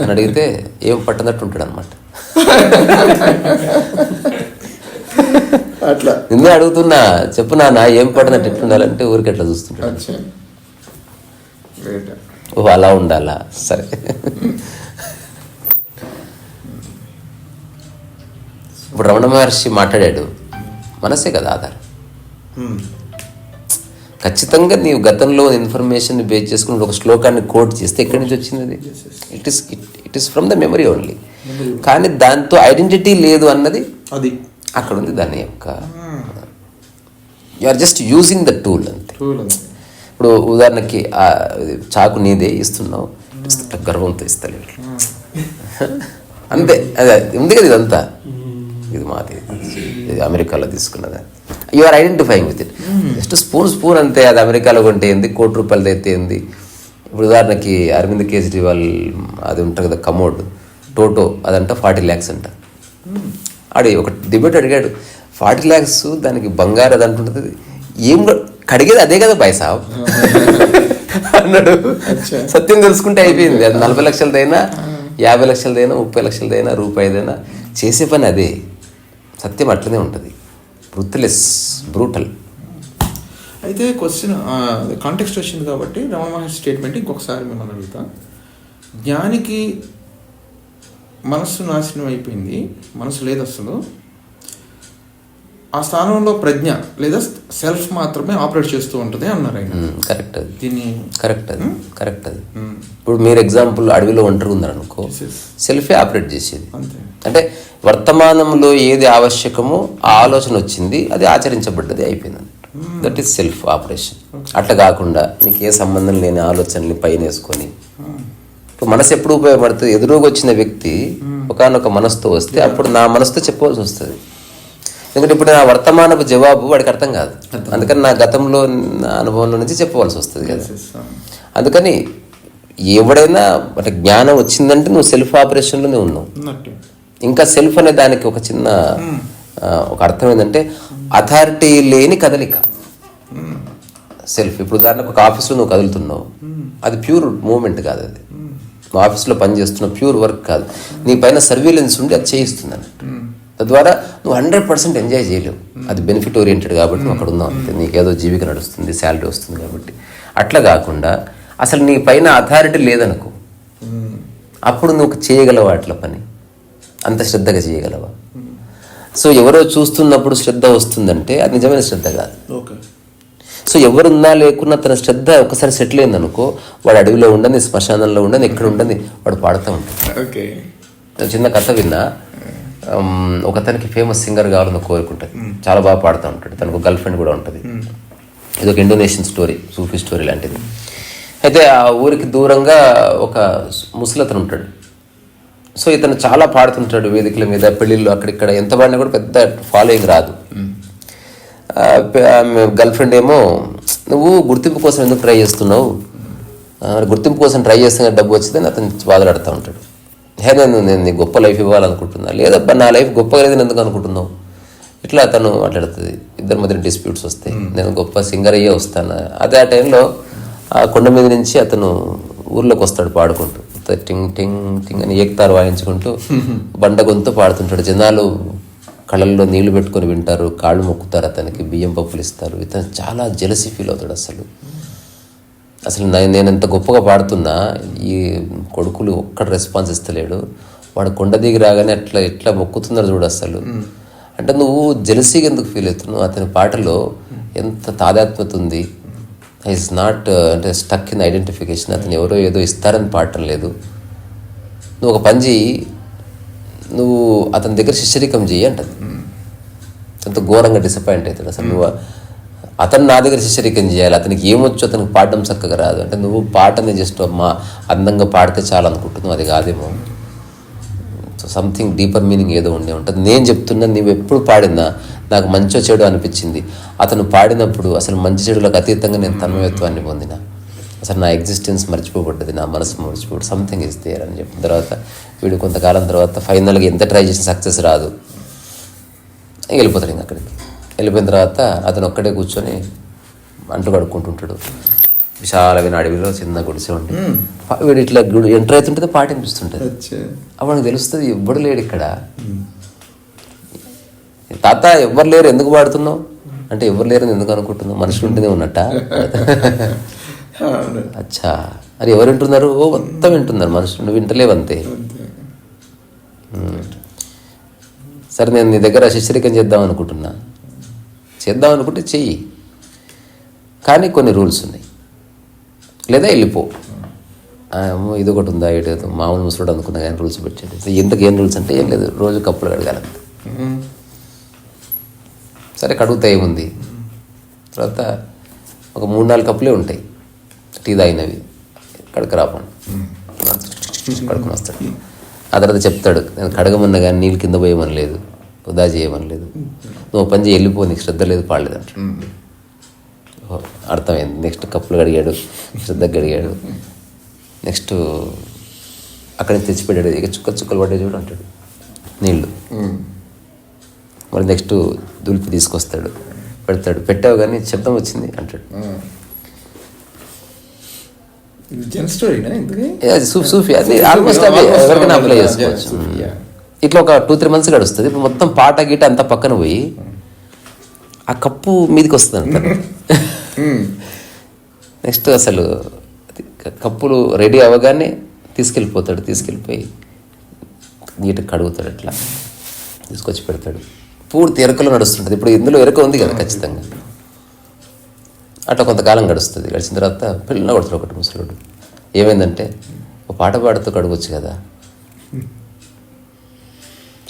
అని అడిగితే ఏమి పట్టనట్టు ఉంటాడు అనమాట. అట్లా నిన్నే అడుగుతున్నా, చెప్పు నాన్న ఏం పడినట్టు ఎట్లుండాలంటే ఊరికి ఎట్లా చూస్తుంటాడు. అచ్చా గ్రేట్. ఓ అలా ఉండాలా, సరే. ఇప్పుడు రమణ మహర్షి మాట్లాడాడు, మనసే కదా ఆధారం. ఖచ్చితంగా నీవు గతంలో ఇన్ఫర్మేషన్ బేస్ చేసుకుని ఒక శ్లోకాన్ని కోట్ చేస్తే ఎక్కడి నుంచి వచ్చింది అది? It is from the memory only. కానీ దాంతో ఐడెంటిటీ లేదు అన్నది అది అక్కడ ఉంది. దాని యొక్క you are just using the tool అంతే. ఇప్పుడు ఉదాహరణకి చాకు నీదే ఇస్తున్నావు, గర్వంతో ఇస్తలేదు అంతే. అదే ఉంది కదా, ఇదంతా ఇది మాది, ఇది అమెరికాలో తీసుకున్నది. You are identifying with it. Just spoon అంతే. అది అమెరికాలో కొంటే ఏంది, ₹1,00,00,000 అయితే ఏంది. ఇప్పుడు ఉదాహరణకి అరవింద్ కేజ్రీవాల్ అది ఉంటుంది కదా కమోడ్ టోటో, అదంట 40 lakhs అంట. ఆడి ఒక డిబేట్ అడిగాడు, 40 lakhs దానికి బంగారు అది అంటుంటుంది, ఏం కడిగేది అదే కదా బాయ్ సాబ్ అన్నాడు. సత్యం తెలుసుకుంటే అయిపోయింది. అది 40 లక్షలదైనా 50 లక్షలదైనా 30 లక్షలదైనా రూపాయిదైనా చేసే పని అదే. సత్యం అట్లనే ఉంటుంది. బ్రూటల్. అయితే క్వశ్చన్ కాంటెక్స్ట్ వచ్చింది కాబట్టి రమణ మహర్షి స్టేట్మెంట్ ఇంకొకసారి మిమ్మల్ని అడుగుతా. జ్ఞానికి మనస్సు నాశనం అయిపోయింది, మనసు లేదు అసలు, ఆ స్థానంలో ప్రజ్ఞ లేదా సెల్ఫ్ మాత్రమే ఆపరేట్ చేస్తూ ఉంటుంది అన్నారు ఆయన. కరెక్ట్. అది దీన్ని కరెక్ట్ అది. ఇప్పుడు మీరు ఎగ్జాంపుల్ అడవిలో ఒంటరి ఉన్నారనుకో, సెల్ఫే ఆపరేట్ చేసేది. అంటే వర్తమానంలో ఏది ఆవశ్యకమో ఆ ఆలోచన వచ్చింది, అది ఆచరించబడ్డది, అయిపోయింది. That is self operation. అట్లా కాకుండా మీకు ఏ సంబంధం లేని ఆలోచనల్ని పైన వేసుకొని, ఇప్పుడు మనసు ఎప్పుడు ఉపయోగపడుతుంది? ఎదురుగా వచ్చిన వ్యక్తి ఒకనొక మనసుతో వస్తే అప్పుడు నా మనసుతో చెప్పవలసి వస్తుంది. ఎందుకంటే ఇప్పుడు నా వర్తమానపు జవాబు వాడికి అర్థం కాదు. అందుకని నా గతంలో నా అనుభవంలో నుంచి చెప్పవలసి వస్తుంది కదా. అందుకని ఎవడైనా అంటే జ్ఞానం వచ్చిందంటే నువ్వు సెల్ఫ్ ఆపరేషన్లోనే ఉన్నావు. ఇంకా సెల్ఫ్ అనే దానికి ఒక చిన్న ఒక అర్థం ఏంటంటే అథారిటీ లేని కదలిక సెల్ఫ్. ఇప్పుడు ఉదాహరణకు ఒక ఆఫీస్లో నువ్వు కదులుతున్నావు, అది ప్యూర్ మూమెంట్ కాదు. అది నువ్వు ఆఫీస్లో పనిచేస్తున్నావు, ప్యూర్ వర్క్ కాదు. నీ పైన సర్వీలెన్స్ ఉండి అది చేయిస్తుంది అన్నట్టు. తద్వారా నువ్వు 100% ఎంజాయ్ చేయలేవు. అది బెనిఫిట్ ఓరియంటెడ్ కాబట్టి నువ్వు అక్కడ ఉన్నావు అంతే. నీకేదో జీవిక నడుస్తుంది, శాలరీ వస్తుంది కాబట్టి. అట్లా కాకుండా అసలు నీ పైన అథారిటీ లేదనుకో, అప్పుడు నువ్వు చేయగలవా అట్లా పని? అంత శ్రద్ధగా చేయగలవా? సో ఎవరో చూస్తున్నప్పుడు శ్రద్ధ వస్తుందంటే అది నిజమైన శ్రద్ధ కాదు. సో ఎవరున్నా లేకున్నా తన శ్రద్ధ ఒకసారి సెటిల్ అయిందనుకో, వాడు అడవిలో ఉండని, శ్మశానంలో ఉండని, ఎక్కడ ఉండని వాడు పాడుతూ ఉంటాడు. చిన్న కథ విన్నా, ఒకతనికి ఫేమస్ సింగర్ కావాలని కోరుకుంటుంది, చాలా బాగా పాడుతూ ఉంటాడు, తనకు గర్ల్ ఫ్రెండ్ కూడా ఉంటుంది. ఇది ఒక ఇండోనేషియన్ స్టోరీ, సూఫీ స్టోరీ లాంటిది. అయితే ఆ ఊరికి దూరంగా ఒక ముసలతను ఉంటాడు. సో ఇతను చాలా పాడుతుంటాడు వేదికల మీద, పెళ్ళిళ్ళు, అక్కడిక్కడ ఎంత పాడినా కూడా పెద్ద ఫాలోయింగ్ రాదు. గర్ల్ ఫ్రెండ్ ఏమో, నువ్వు గుర్తింపు కోసం ఎందుకు ట్రై చేస్తున్నావు, గుర్తింపు కోసం ట్రై చేస్తే డబ్బు వచ్చిందని అతను బాధపడుతూ ఉంటాడు. నేను నీ గొప్ప లైఫ్ ఇవ్వాలనుకుంటున్నా, లేదబ్బా నా లైఫ్ గొప్పగా లేదని ఎందుకు అనుకుంటున్నావు, ఇట్లా అతను మాట్లాడుతుంది. ఇద్దరి మధ్య డిస్ప్యూట్స్ వస్తాయి. నేను గొప్ప సింగర్ అయ్యే వస్తాను. అదే ఆ టైంలో ఆ కొండ మీద నుంచి అతను ఊర్లోకి వస్తాడు పాడుకుంటూ, టింగ్ టింగ్ టింగ్ అని ఏకతారు వాయించుకుంటూ బండ గొంతు పాడుతుంటాడు. జనాలు కళ్ళల్లో నీళ్లు పెట్టుకొని వింటారు, కాళ్ళు మొక్కుతారు, అతనికి బియ్యం పప్పులు ఇస్తారు. ఇతను చాలా జెలసీ ఫీల్ అవుతాడు. అసలు నేను ఎంత గొప్పగా పాడుతున్నా ఈ కొడుకులు ఒక్కడు రెస్పాన్స్ ఇస్తలేడు, వాడు కొండ దిగి రాగానే ఎట్లా మొక్కుతున్నాడు చూడు. అసలు అంటే నువ్వు జెలసీగా ఎందుకు ఫీల్ అవుతున్నావు? అతని పాటలో ఎంత తాదాత్మ్యత ఉంది. ఈజ్ నాట్ అంటే స్టక్ ఇన్ ఐడెంటిఫికేషన్. అతను ఎవరో ఏదో ఇస్తారని పాడటం లేదు. నువ్వు ఒక పని చెయ్యి, నువ్వు అతని దగ్గర శిష్యరికం చెయ్యి అంటది. అంత ఘోరంగా డిసప్పాయింట్ అవుతాడు. అసలు నువ్వు అతను నా దగ్గర శిష్యరికం చేయాలి, అతనికి ఏమొచ్చు, అతనికి పాడడం చక్కగా రాదు అంటే నువ్వు పాటని జస్ట్ అందంగా పాడితే చాలు అనుకుంటున్నావు. అది కాదేమో. సో సంథింగ్ డీపర్ మీనింగ్ ఏదో ఉండే ఉంటుంది. నేను చెప్తున్నా, నువ్వు ఎప్పుడు పాడినా నాకు మంచో చెడు అనిపించింది. అతను పాడినప్పుడు అసలు మంచి చెడులకు అతీతంగా నేను తన్మయత్వాన్ని పొందిన, అసలు నా ఎగ్జిస్టెన్స్ మర్చిపోబడ్డది, నా మనసు మర్చిపోబడి సంథింగ్ ఇస్ దేర్ అని చెప్పిన తర్వాత వీడు కొంతకాలం తర్వాత ఫైనల్గా ఎంత ట్రై చేసిన సక్సెస్ రాదు, వెళ్ళిపోతాడు. ఇంక అక్కడికి వెళ్ళిపోయిన తర్వాత అతను ఒక్కడే కూర్చొని అంటు కడుక్కుంటుంటాడు. విశాలమైన అడవిలో చిన్న గుడిసె ఉండి వీడు ఇట్లా ఎంటర్ అవుతుంటుంది, పాట అనిపిస్తుంటుంది. అప్పుడు నాకు తెలుస్తుంది ఎవ్వడు లేడు ఇక్కడ, తాత ఎవ్వరు లేరు ఎందుకు పాడుతున్నావు అంటే ఎవరు లేరని ఎందుకు అనుకుంటున్నావు, మనుషులు ఉంటేనే ఉన్నట్ట. అచ్చా అది ఎవరు వింటున్నారు? ఓ మొత్తం వింటున్నారు మనుషులు, నువ్వు వింటలేవు అంతే. సరే నేను నీ దగ్గర శిష్యరికం చేద్దాం అనుకుంటే చెయ్యి, కానీ కొన్ని రూల్స్ ఉన్నాయి, లేదా వెళ్ళిపో. ఇది ఒకటి ఉందా, ఇటు మామూలు ముసలోడు అనుకున్నా కానీ రూల్స్ పెట్టాడు. ఎందుకు ఏం రూల్స్ అంటే ఏం లేదు, రోజు కప్పులు కడగాలంత. సరే కడుగుతా ఏముంది, తర్వాత ఒక 3-4 కప్పులే ఉంటాయి టీ తాగినవి, కడుకురాపండి కడుకుని వస్తాడు. ఆ తర్వాత చెప్తాడు, నేను కడగమన్నా కానీ నీళ్ళు కింద పోయమని లేదు, వృధా చేయమని లేదు, నువ్వు పని చేయి వెళ్ళిపో, నీకు శ్రద్ధ లేదు పాడలేదు అంట. అర్థమైంది. నెక్స్ట్ కప్పులు కడిగాడు, శ్రద్ధగా కడిగాడు. నెక్స్ట్ అక్కడి నుంచి తెచ్చిపెట్టాడు, ఇక చుక్కలు పడ్డాయి చూడు అంటాడు నీళ్ళు. మరి నెక్స్ట్ దులిపి తీసుకొస్తాడు, పెడతాడు, పెట్టావు కానీ శబ్దం వచ్చింది అంటాడు. సూఫీ అది ఆల్మోస్ట్ అవి ఎవరికైనా అప్లై చేసుకోవచ్చు. ఇట్లా ఒక 2-3 months గడుస్తుంది. ఇప్పుడు మొత్తం పాట గీట అంతా పక్కన పోయి ఆ కప్పు మీదకి వస్తుంది అంటారు. నెక్స్ట్ అసలు కప్పులు రెడీ అవ్వగానే తీసుకెళ్ళిపోయి నీట్గా కడుగుతాడు, అట్లా తీసుకొచ్చి పెడతాడు. పూర్తి ఎరకలో నడుస్తుంటుంది. ఇప్పుడు ఇందులో ఎరక ఉంది కదా ఖచ్చితంగా. అట్లా కొంతకాలం గడుస్తుంది. గడిచిన తర్వాత పిల్లలు కొడతాడు ఒకటి ముసలుడు. ఏమైందంటే ఒక పాట పాడుతూ కడగొచ్చు కదా,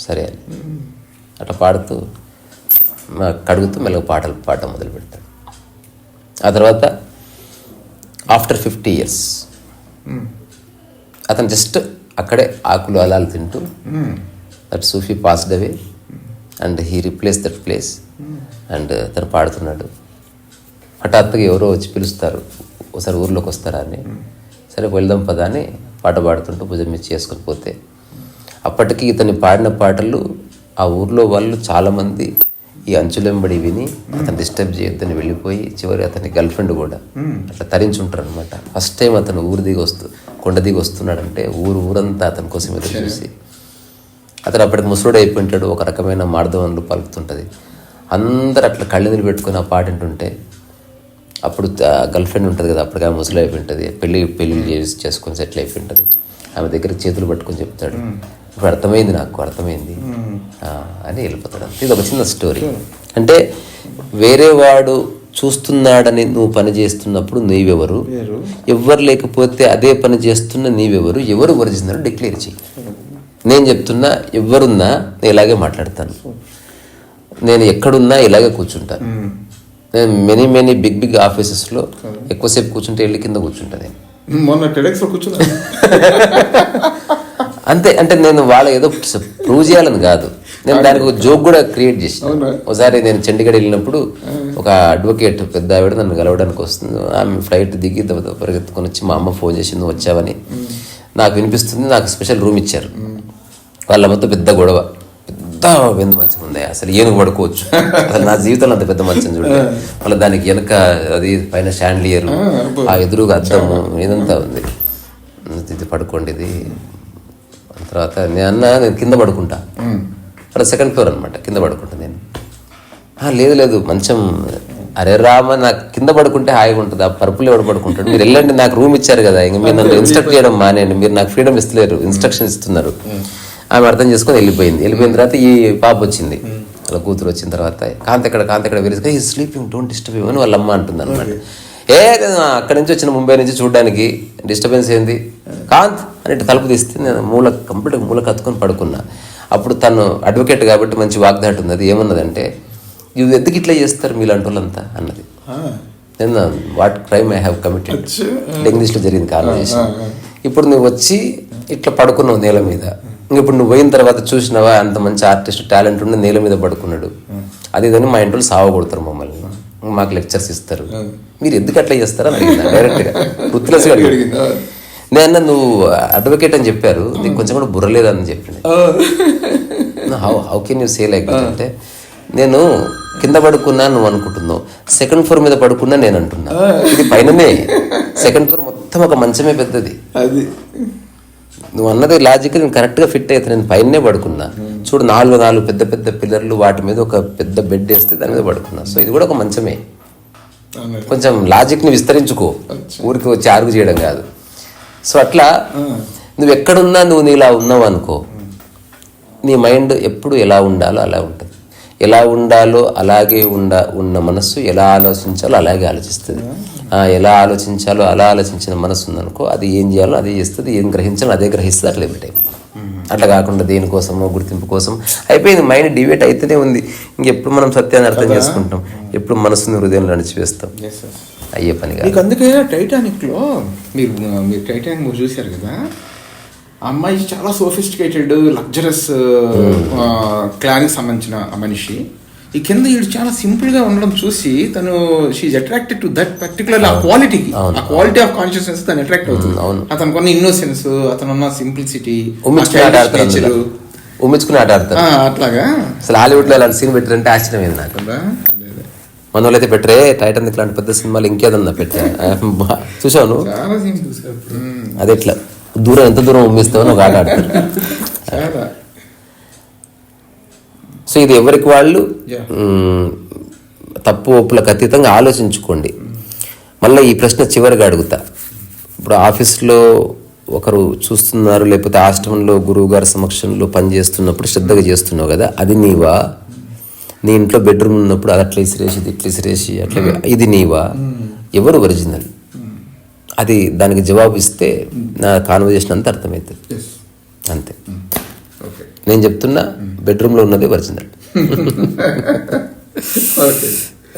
సరే అని అట్లా పాడుతూ కడుగుతూ మెల్లగా పాట మొదలు పెడతాడు. ఆ తర్వాత ఆఫ్టర్ 50 years అతను జస్ట్ అక్కడే ఆకులు అలాలు తింటూ that Sufi passed away and he replace that place and తను పాడుతున్నాడు. హఠాత్తుగా ఎవరో వచ్చి పిలుస్తారు, ఒకసారి ఊర్లోకి వస్తారా అని. సరే వెళ్దాం పదా అని పాట పాడుతుంటూ భుజం మీద చేసుకుని పోతే అప్పటికి ఇతను పాడిన పాటలు ఆ ఊర్లో వాళ్ళు చాలామంది ఈ అంచులెంబడి విని అతను డిస్టర్బ్ చేయొద్దని వెళ్ళిపోయి చివరి అతని గర్ల్ ఫ్రెండ్ కూడా అట్లా తరించుంటారు అనమాట. ఫస్ట్ టైం అతను కొండ దిగి వస్తున్నాడంటే ఊరంతా అతని కోసం ఎదురు చూసి, అతను అప్పటికి ముసలుడు అయిపోయింటాడు. ఒక రకమైన మార్దవన్లు పలుకుతుంటుంది. అందరు అట్లా కళ్ళెదురు పెట్టుకుని ఆ పాట వింటుంటే అప్పుడు గర్ల్ ఫ్రెండ్ ఉంటుంది కదా, అప్పటికి ఆమె ముసలి అయిపోయింటుంది, పెళ్ళి చేసుకొని సెటిల్ అయిపోయింటుంది. ఆమె దగ్గర చేతులు పట్టుకొని చెప్తాడు, ఇప్పుడు అర్థమైంది అని వెళ్ళిపోతాడు. ఇది ఒక చిన్న స్టోరీ. అంటే వేరే వాడు చూస్తున్నాడని నువ్వు పని చేస్తున్నప్పుడు నీవెవరు, ఎవ్వరు లేకపోతే అదే పని చేస్తున్న నీవెవరు, ఎవరు ఒరిజినల్ డిక్లేర్ చెయ్యి. నేను చెప్తున్నా, ఎవరున్నా నేను ఇలాగే మాట్లాడతాను, నేను ఎక్కడున్నా ఇలాగే కూర్చుంటాను. నేను మెనీ బిగ్ ఆఫీసెస్లో ఎక్కువసేపు కూర్చుంటే వెళ్ళి కింద కూర్చుంటాను. నేను మొన్న టెడెక్స్లో కూర్చున్నా అంతే. అంటే నేను వాళ్ళ ఏదో ప్రూవ్ చేయాలని కాదు, నేను దానికి ఒక జోక్ కూడా క్రియేట్ చేసిన. ఒకసారి నేను చండీగఢ్ వెళ్ళినప్పుడు ఒక అడ్వకేట్ పెద్ద ఆవిడ నన్ను కలవడానికి వస్తుంది. ఆమె ఫ్లైట్ దిగి పరిగెత్తుకొని వచ్చి మా అమ్మ ఫోన్ చేసింది వచ్చావని. నాకు వినిపిస్తుంది, నాకు స్పెషల్ రూమ్ ఇచ్చారు. వాళ్ళ మొత్తం పెద్ద గొడవ, పెద్ద మంచం ఉంది, అసలు ఏనుగు పడుకోవచ్చు. అసలు నా జీవితంలో అంత పెద్ద మంచం చూడలేదు. మళ్ళీ దానికి వెనక అది పైన షాండ్లియర్, ఆ ఎదురుగా అద్దము, ఇదంతా ఉంది. ఇది పడుకోండి ఇది. తర్వాత నేను కింద పడుకుంటా, అక్కడ 2nd floor అనమాట, కింద పడుకుంటా నేను. లేదు మంచం, అరే రామ నాకు కింద పడుకుంటే హాయిగా ఉంటుంది, ఆ పరుపులు ఎవడు పడుకుంటాడు, మీరు వెళ్ళండి, నాకు రూమ్ ఇచ్చారు కదా, ఇంక మీరు నన్ను ఇన్స్ట్రక్ట్ చేయడం మానేయండి, మీరు నాకు ఫ్రీడమ్ ఇస్తలేరు, ఇన్స్ట్రక్షన్ ఇస్తున్నారు. ఆమె అర్థం చేసుకొని వెళ్ళిపోయిన తర్వాత ఈ పాప వచ్చింది, వాళ్ళ కూతురు వచ్చిన తర్వాత కాంతి ఎక్కడ వెలిసి ఈ స్లీపింగ్ డోంట్ డిస్టర్బ్ అని వాళ్ళ అమ్మ అంటుంది అనమాట. అక్కడి నుంచి వచ్చిన ముంబై నుంచి చూడడానికి డిస్టర్బెన్స్ ఏంది కాంత్ అని తలుపు తీస్తే నేను కంప్లీట్గా మూల కత్తుకొని పడుకున్నా. అప్పుడు తను అడ్వకేట్ కాబట్టి మంచి వాగ్దాటి ఉంది. అది ఏమన్నదంటే, ఇవి ఎందుకు ఇట్లా చేస్తారు మీలాంటి వాళ్ళంతా అన్నది. నేను what crime I have committed, ఇంగ్లీష్లో జరిగింది కాన్వర్సేషన్. ఇప్పుడు నువ్వు వచ్చి ఇట్లా పడుకున్నావు నేల మీద, ఇప్పుడు నువ్వు పోయిన తర్వాత చూసినావా అంత మంచి ఆర్టిస్ట్ టాలెంట్ ఉండి నేల మీద పడుకున్నాడు, అది ఇదని మా ఇంట్లో సావగొడతారు మమ్మల్ని, మాకు లెక్చర్స్ ఇస్తారు, మీరు ఎందుకు అట్లా చేస్తారని అడిగిందా డైరెక్ట్గా, వృత్తిలస్గా అడిగింది. నేను నువ్వు అడ్వకేట్ అని చెప్పారు, నీకు కొంచెం కూడా బుర్రలేదని చెప్పింది. How can you say like that అంటే, నేను కింద పడుకున్నా నువ్వు అనుకుంటున్నావు, 2nd floor మీద పడుకున్నా నేను అంటున్నా, ఇది పైననే 2nd floor మొత్తం ఒక మంచమే పెద్దది. అది నువ్వు అన్నది లాజిక్ నేను కరెక్ట్గా ఫిట్ అయితే, నేను పైననే పడుకున్నా, చూడు 4 పెద్ద పెద్ద పిల్లర్లు, వాటి మీద ఒక పెద్ద బెడ్ వేస్తే దాని మీద పడుకున్నా. సో ఇది కూడా ఒక మంచమే. కొంచెం లాజిక్ని విస్తరించుకో, ఊరికి వచ్చి ఆర్గు చేయడం కాదు. సో అట్లా నువ్వు ఎక్కడున్నా నువ్వు నీలా ఉన్నావు అనుకో, నీ మైండ్ ఎప్పుడు ఎలా ఉండాలో అలా ఉంటుంది. ఎలా ఉండాలో అలాగే ఉన్న మనస్సు ఎలా ఆలోచించాలో అలాగే ఆలోచిస్తుంది. ఎలా ఆలోచించాలో అలా ఆలోచించిన మనస్సు ఉందనుకో, అది ఏం చేయాలో అదే చేస్తుంది, ఏం గ్రహించాలో అదే గ్రహిస్తుంది. అట్లా ఎవిట్ అయిపోతుంది. అట్లా కాకుండా దేనికోసమో గుర్తింపు కోసం అయిపోయింది. మైండ్ డివేట్ అయితేనే ఉంది. ఇంకెప్పుడు మనం సత్యాన్ని అర్థం చేసుకుంటాం, ఎప్పుడు మనసుని హృదయంలో నడిచివేస్తాం, అయ్యే పని కాదు. మీకు అందుకే టైటానిక్లో మీరు టైటానిక్ మూవీ చూశారు కదా, అమ్మాయి చాలా సోఫిస్టికేటెడ్ లగ్జరస్ క్లాన్కి సంబంధించిన ఆ మనిషి, ఈ కింద వీడు చాలా సింపుల్ గా ఉండడం చూసి తను she attracted to that particular ఆ క్వాలిటీకి, ఆ క్వాలిటీ ఆఫ్ కాన్షియస్నెస్ తను అట్రాక్ట్ అవుతుంది. అతనికి ఉన్న ఇన్నోసెన్స్, అతను ఉన్న సింప్లిసిటీ, ఉమ్మించుకుని ఆట ఆడతారు. అట్లాగా అసలు హాలీవుడ్ లో అలాంటి సీన్ పెట్టారంటే ఆశ్చర్యం నాకు. మన వాళ్ళైతే పెట్టరే టైటానిక్ లాంటి పెద్ద సినిమాలు ఇంకేదన్నా పెట్టా చూసాను. అది ఎట్లా దూరం ఎంత దూరం ఉమ్మిస్తామని ఒక ఆట ఆడతారు. సో ఇది ఎవరికి వాళ్ళు తప్పు ఒప్పులకు అతీతంగా ఆలోచించుకోండి. మళ్ళీ ఈ ప్రశ్న చివరిగా అడుగుతా. ఇప్పుడు ఆఫీస్లో ఒకరు చూస్తున్నారు, లేకపోతే ఆశ్రమంలో గురువు గారి సమక్షంలో పనిచేస్తున్నప్పుడు శ్రద్ధగా చేస్తున్నావు కదా, అది నీవా? నీ ఇంట్లో బెడ్రూమ్ ఉన్నప్పుడు అది అట్లా ఇసిరేసి ఇది ఇట్లా ఇసిరేసి అట్లా ఇది నీవా? ఎవరు ఒరిజినల్? అది దానికి జవాబు ఇస్తే నా కాన్వర్జేషన్ అంతా అర్థమవుతుంది. అంతే. నేను చెప్తున్నా, బెడ్రూమ్లో ఉన్నదే ఒరిజినల్.